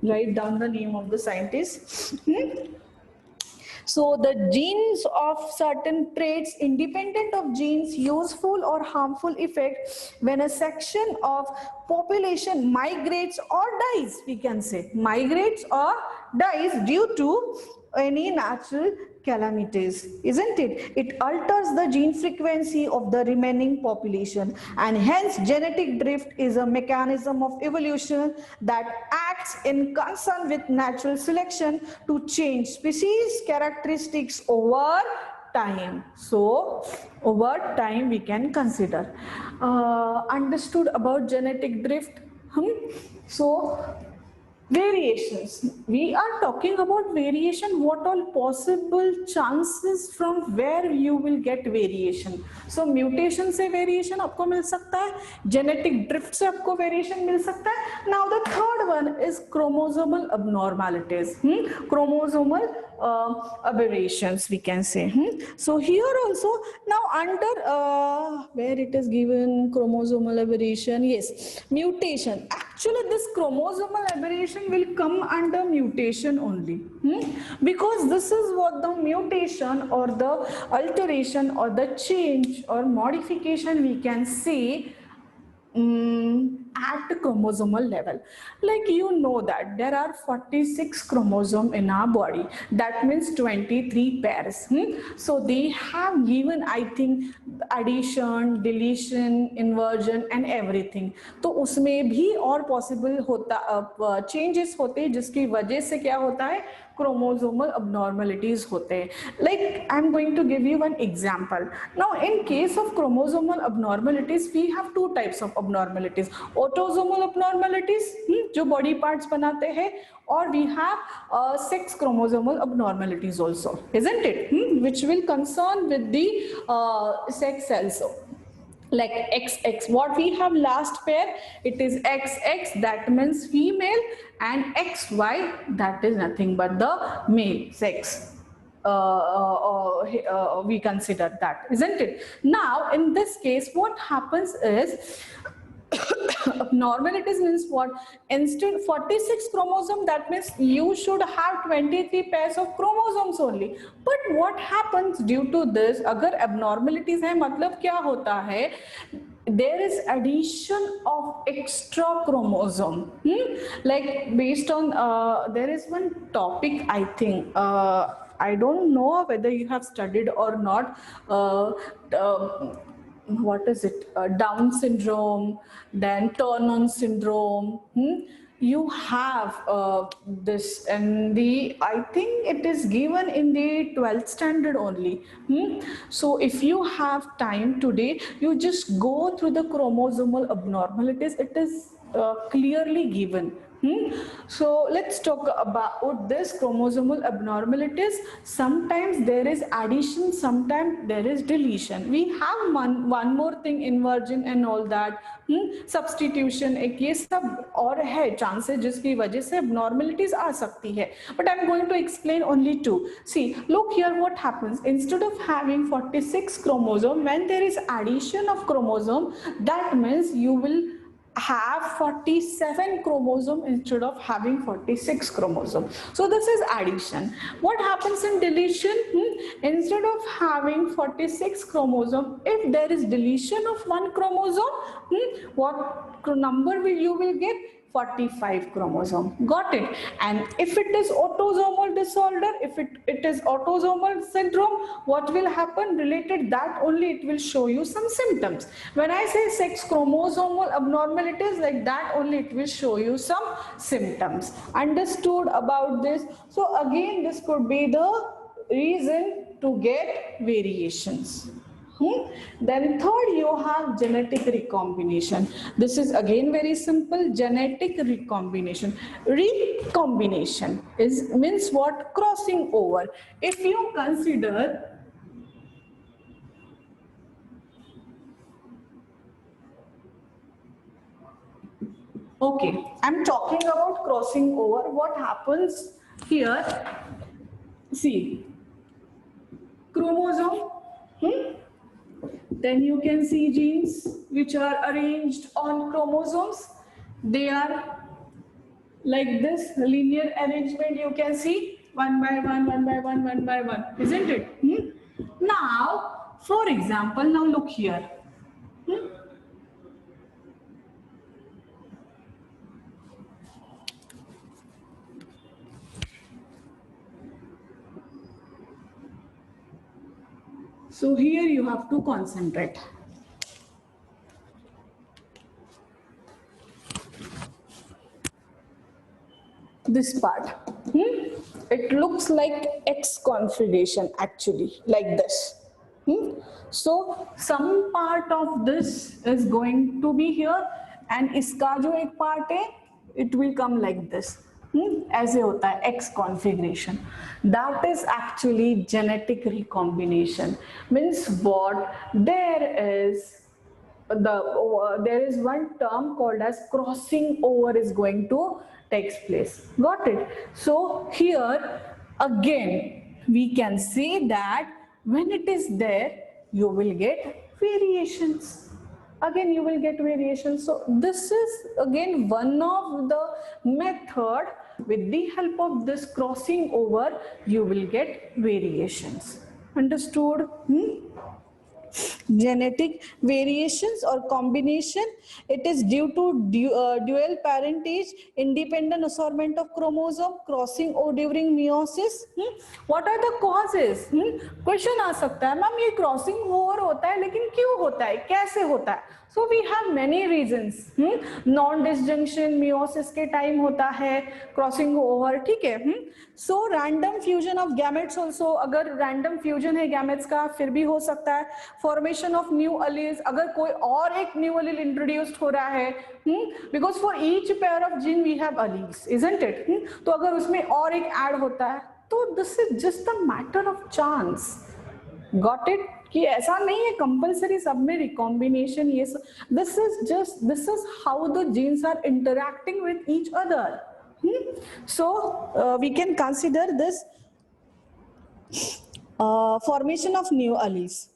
[SPEAKER 1] Write down the name of the scientist. So the genes of certain traits independent of genes useful or harmful effect when a section of population migrates or dies, we can say migrates or dies due to any natural calamities, isn't it? It alters the gene frequency of the remaining population, and hence genetic drift is a mechanism of evolution that acts in concern with natural selection to change species characteristics over time. So over time we can consider. Understood about genetic drift? So variations. We are talking about variation, what all possible chances from where you will get variation. So mutation से variation आपको मिल सकता है, genetic drift से आपको variation मिल सकता है. Now the third one is chromosomal abnormalities, chromosomal aberrations, we can say. So here also, now under where it is given chromosomal aberration, yes, mutation. Actually this chromosomal aberration will come under mutation only, because this is what the mutation or the alteration or the change or modification we can see at the chromosomal level. Like you know that there are 46 chromosomes in our body, that means 23 pairs. So they have given, I think, addition, deletion, inversion and everything. तो उसमें भी और possible होता changes होते हैं जिसकी वजह से क्या होता है, chromosomal abnormalities होते हैं. Like I am going to give you one example. Now in case of chromosomal abnormalities we have two types of abnormalities. Autosomal abnormalities जो body parts बनाते हैं, or we have sex chromosomal abnormalities also, isn't it? Which will concern with the sex also. Like XX, what we have last pair, it is XX, that means female, and XY, that is nothing but the male sex. We consider that, isn't it? Now in this case what happens is abnormalities means what? Instead 46 chromosome, that means you should have 23 pairs of chromosomes only. But what happens due to this, अगर abnormalities है मतलब क्या होता है, there is addition of extra chromosome. Like based on there is one topic, I think I don't know whether you have studied or not, what is it, Down syndrome, then Turner syndrome. You have this, and the, I think it is given in the 12th standard only. So if you have time today, you just go through the chromosomal abnormalities. It is clearly given. So let's talk about this chromosomal abnormalities. Sometimes there is addition, sometimes there is deletion. We have one more thing, inversion and all that. Substitution, एक ये सब और है chances जिसकी वजह से abnormalities आ सकती है. But I'm going to explain only two. See, look here what happens. Instead of having 46 chromosome, when there is addition of chromosome, that means you will have 47 chromosome instead of having 46 chromosome. So this is addition. What happens in deletion? Instead of having 46 chromosome, if there is deletion of one chromosome, what number you will get? 45 chromosome. Got it? And if it is autosomal disorder, if it is autosomal syndrome, what will happen? Related that only it will show you some symptoms. When I say sex chromosomal abnormalities, like that only it will show you some symptoms. Understood about this? So again, this could be the reason to get variations. Then third, you have genetic recombination. This is again very simple, genetic recombination. Recombination means what? Crossing over. If you consider okay, I'm talking about crossing over. What happens here? See, chromosome. Then you can see genes which are arranged on chromosomes. They are like this linear arrangement you can see. one by one, one by one, one by one, isn't it? Now, for example, now look here. So here you have to concentrate. This part, it looks like X configuration actually, like this. So some part of this is going to be here, and iska jo ek part hai, it will come like this. ऐसे होता है X configuration. That is actually genetic recombination. Means what? There is one term called as crossing over is going to takes place. Got it? So here again we can say that when it is there, you will get variations. Again you will get variations. So this is again one of the method. With the help of this crossing over, you will get variations. Understood? Genetic variations or combination, it is due to dual parentage, independent assortment of chromosome, crossing over during meiosis. What are the causes? Question आ सकता है, ma'am ये crossing over होता है लेकिन क्यों होता है, कैसे होता है? So we have many reasons. Non-disjunction meiosis के time होता है, crossing over, ठीक है? So random fusion of gametes also, अगर random fusion है gametes का फिर भी हो सकता है. Formation of new alleles, अगर कोई और एक new allele introduced हो रहा है, because for each pair of gene we have alleles, isn't it? तो अगर उसमें और एक add होता है, तो this is just a matter of chance. Got it? कि ऐसा नहीं है कंपल्सरी सब में रिकॉम्बिनेशन, ये this is how the genes are interacting with each other. So we can consider this formation of new alleles.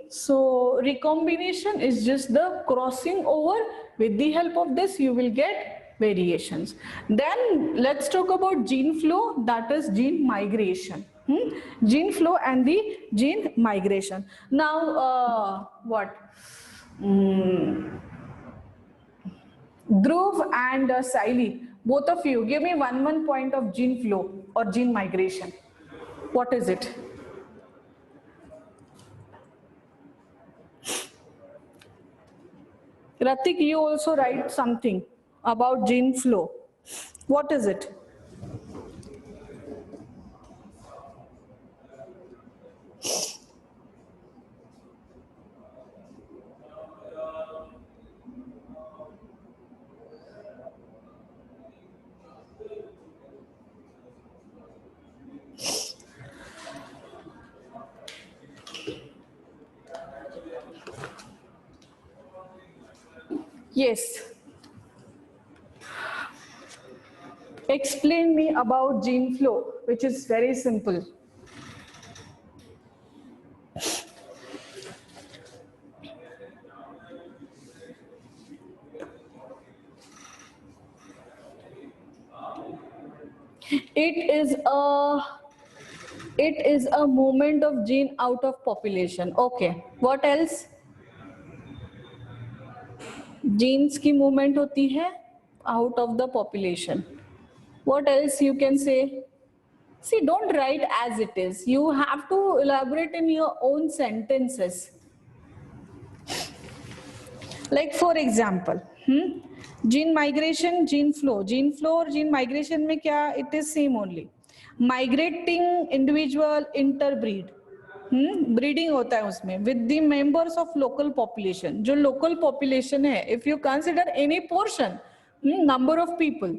[SPEAKER 1] So recombination is just the crossing over. With the help of this you will get variations. Then let's talk about gene flow, that is gene migration. Gene flow and the gene migration. Now what? Dhruv and Saili, both of you give me one point of gene flow or gene migration. What is it? Ratik, you also write something about gene flow. What is it? Yes. Explain me about gene flow, which is very simple. It is a movement of gene out of population. Okay. What else? Genes की movement होती है out of the population. What else you can say? See, don't write as it is. You have to elaborate in your own sentences. Like for example, gene migration, gene flow और gene migration में क्या? It is same only. Migrating individual interbreed. Breeding होता है उसमें with the members of local population. जो local population है, if you consider any portion, number of people,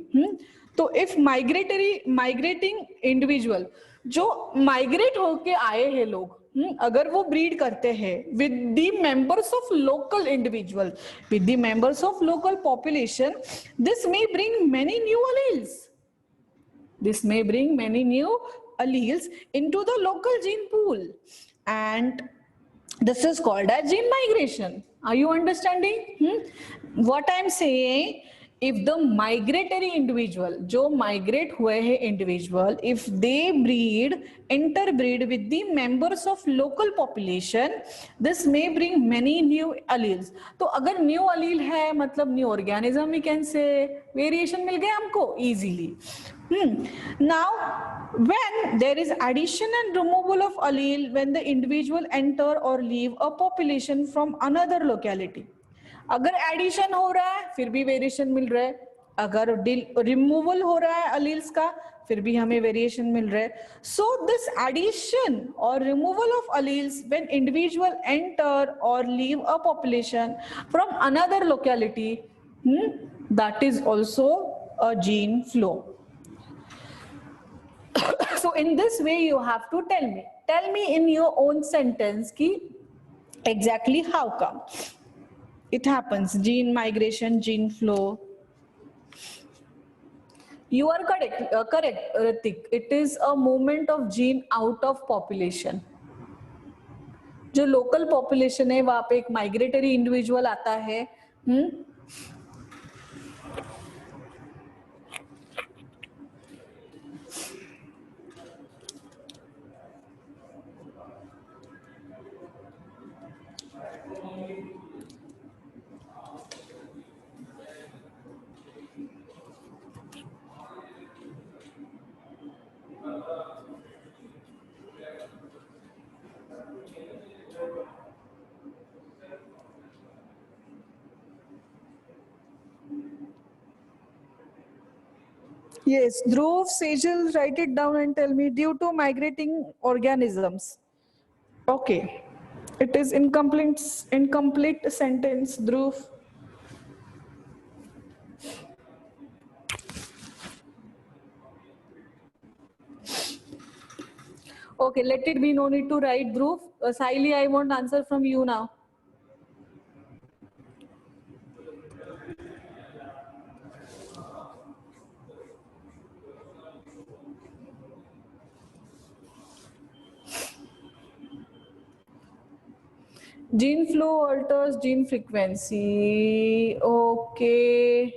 [SPEAKER 1] तो if migrating individual जो माइग्रेट होके आए हैं लोग, अगर वो ब्रीड करते हैं with the members of local individual, with the members of local population, this may bring many new alleles. This may bring many new alleles into the local gene pool, and this is called as gene migration. Are you understanding? What I'm saying, if the migratory individual, जो migrate हुए हैं individual, if they breed, interbreed with the members of local population, this may bring many new alleles. तो अगर new allele है मतलब new organism we can say, variation मिल गया हमको easily. Now, when there is addition and removal of allele when the individual enter or leave a population from another locality, अगर addition हो रहा है फिर भी वेरिएशन मिल रहा है, अगर रिमूवल हो रहा है अलील्स का फिर भी हमें वेरिएशन मिल रहा है. सो दिस एडिशन और removal of alleles when individual enter और leave a population from another locality, that is also a gene flow. So in this way you have to tell me in your own sentence ki exactly how come it happens, gene migration, gene flow. You are correct, Ritik. It is a movement of gene out of population. जो local population है वहाँ पे एक migratory individual आता है. Yes, Dhruv, Sejal, write it down and tell me, due to migrating organisms. Okay, it is incomplete sentence, Dhruv. Okay, let it be, no need to write, Dhruv. Saili, I want answer from you now. Gene flow alters gene frequency. Okay.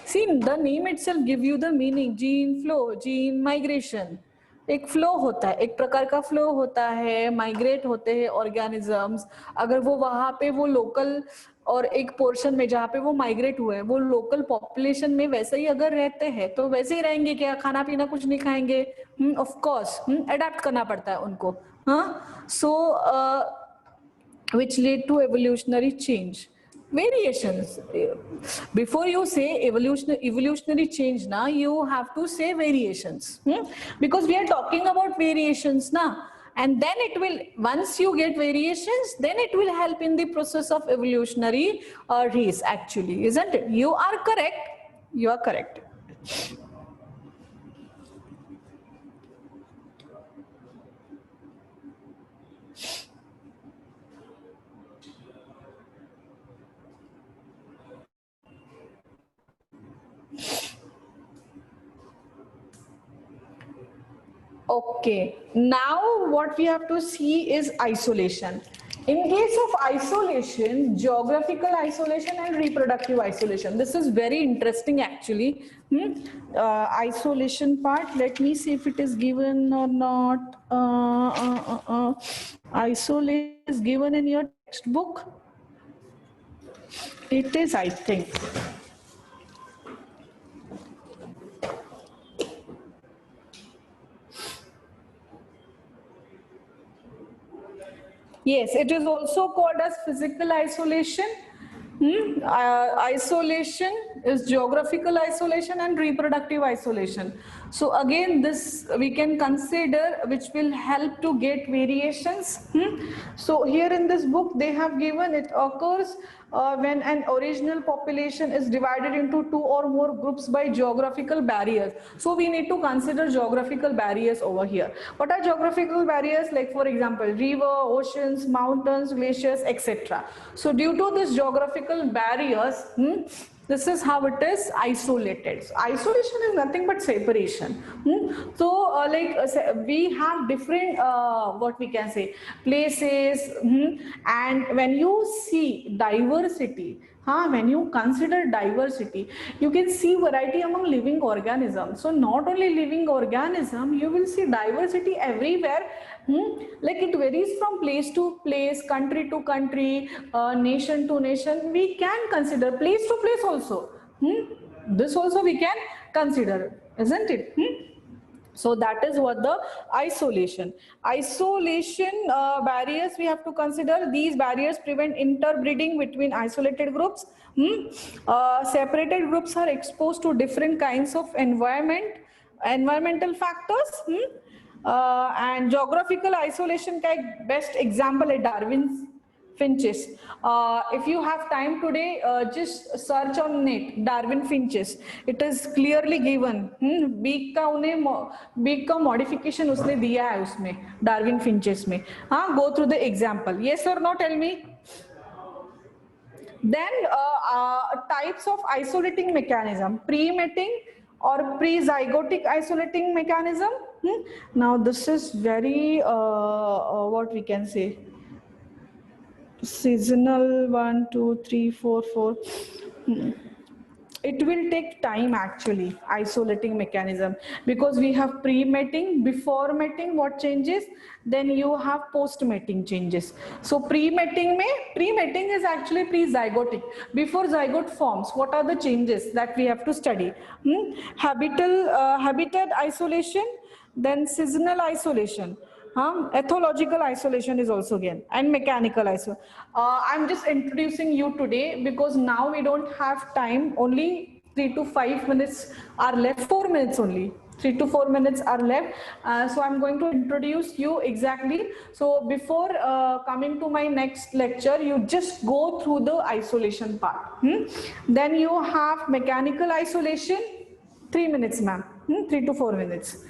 [SPEAKER 1] See, the name itself give you the meaning. Gene flow, gene migration. एक flow होता है, एक प्रकार का flow होता है, migrate होते हैं ऑर्गेनिजम्स. अगर वो वहां पे वो लोकल और एक पोर्शन में जहाँ पे वो माइग्रेट हुए हैं वो लोकल पॉपुलेशन में वैसे ही अगर रहते हैं तो वैसे ही रहेंगे क्या, खाना पीना कुछ नहीं खाएंगे? ऑफ कोर्स अडेप्ट करना पड़ता है उनको. हाँ, सो which lead to evolutionary change. Variations. Before you say evolutionary change, now you have to say variations, because we are talking about variations now. And then it will, once you get variations, then it will help in the process of evolutionary race actually, isn't it? You are correct. You are correct. Okay, now what we have to see is isolation. In case of isolation, geographical isolation and reproductive isolation. This is very interesting actually. Isolation part, let me see if it is given or not. Isolation is given in your textbook. It is, I think. Yes, it is also called as physical isolation. Isolation is geographical isolation and reproductive isolation. So again, this we can consider, which will help to get variations. So here in this book, they have given it occurs when an original population is divided into two or more groups by geographical barriers. So we need to consider geographical barriers over here. What are geographical barriers? Like for example, river, oceans, mountains, glaciers, etc. So due to this geographical barriers, this is how it is isolated. So isolation is nothing but separation. So we have different what we can say places, and when you see diversity, When you consider diversity, you can see variety among living organisms. So not only living organism, you will see diversity everywhere. Like it varies from place to place, country to country, nation to nation. We can consider place to place also. This also we can consider, isn't it? So that is what the isolation barriers we have to consider. These barriers prevent interbreeding between isolated groups. Separated groups are exposed to different kinds of environmental factors. And geographical isolation का एक best example है Darwin's finches. If you have time today, just search on net Darwin finches. It is clearly given. Beak का modification उसने दिया है उसमें Darwin finches में. Go through the example. Yes or no? Tell me. Then types of isolating mechanism: pre-mating or pre-zygotic isolating mechanism. Now this is very what we can say, seasonal. 1 2 3 4 4. It will take time actually, isolating mechanism, because we have pre-mating, before mating what changes, then you have post-mating changes. So pre-mating is actually pre-zygotic, before zygote forms. What are the changes that we have to study? Habitat isolation, then seasonal isolation. Ethological isolation is also again, and mechanical isolation. I'm just introducing you today because now we don't have time. Only 3 to 5 minutes are left. 4 minutes only. 3 to 4 minutes are left. So I'm going to introduce you exactly. So before coming to my next lecture, you just go through the isolation part. Then you have mechanical isolation. 3 minutes, ma'am. 3 to 4 minutes.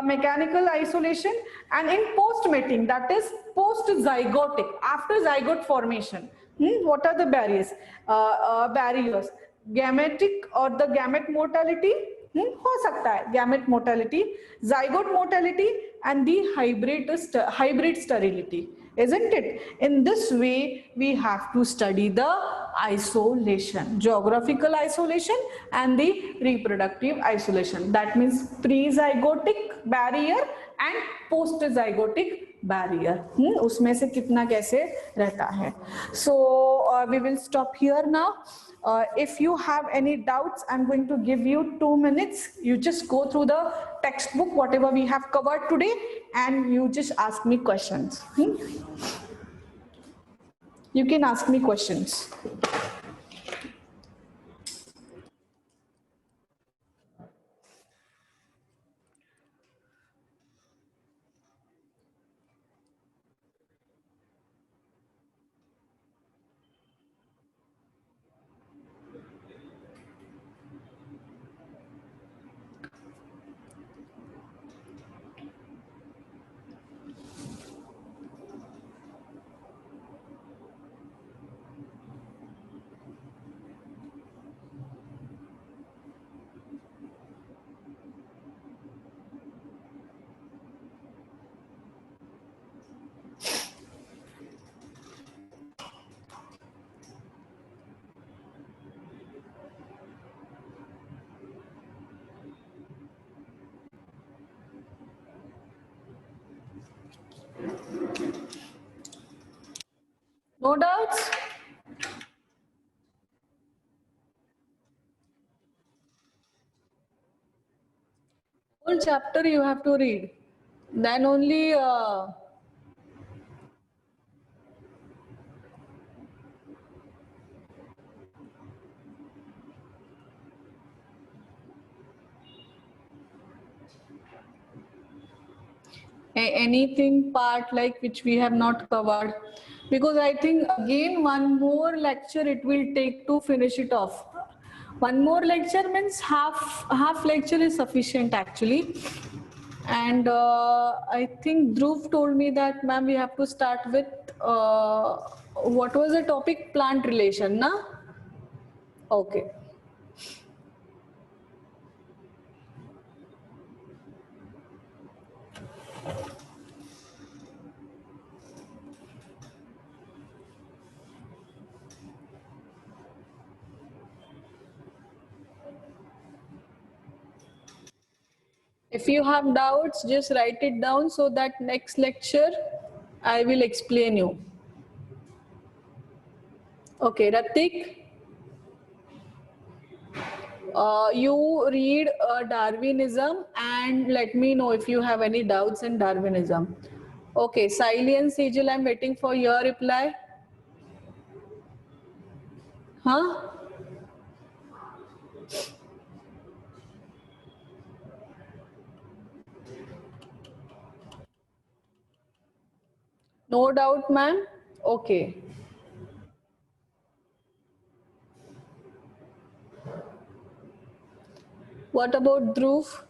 [SPEAKER 1] Mechanical isolation, and in post-mating, that is post-zygotic, after zygote formation. What are the barriers? Barriers, gametic or the gamete mortality, हो सकता है gamete mortality, zygote mortality, and the hybrid sterility, isn't it? In this way, we have to study the isolation, geographical isolation and the reproductive isolation. That means pre-zygotic barrier and post-zygotic barrier. उसमें से कितना कैसे रहता है. So we will stop here now. If you have any doubts, I'm going to give you 2 minutes. You just go through the textbook, whatever we have covered today, and you just ask me questions. You can ask me questions. No doubts? Whole chapter you have to read. Then only anything part like which we have not covered, because I think again one more lecture it will take to finish it off. One more lecture means half lecture is sufficient actually. And I think Dhruv told me that, ma'am, we have to start with what was the topic? Plant relation, na? Okay. If you have doubts, just write it down so that next lecture I will explain you. Okay, Ratik, you read Darwinism and let me know if you have any doubts in Darwinism. Okay, Siley and Sejal, I'm waiting for your reply. Huh? No doubt, ma'am. Okay. What about Dhruv?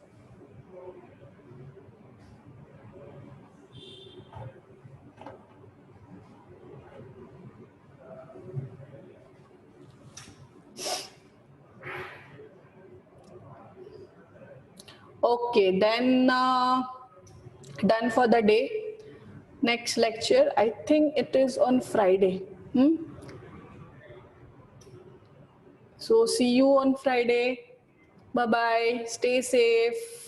[SPEAKER 1] Okay, then done for the day. Next lecture, I think it is on Friday. So see you on Friday. Bye bye. Stay safe.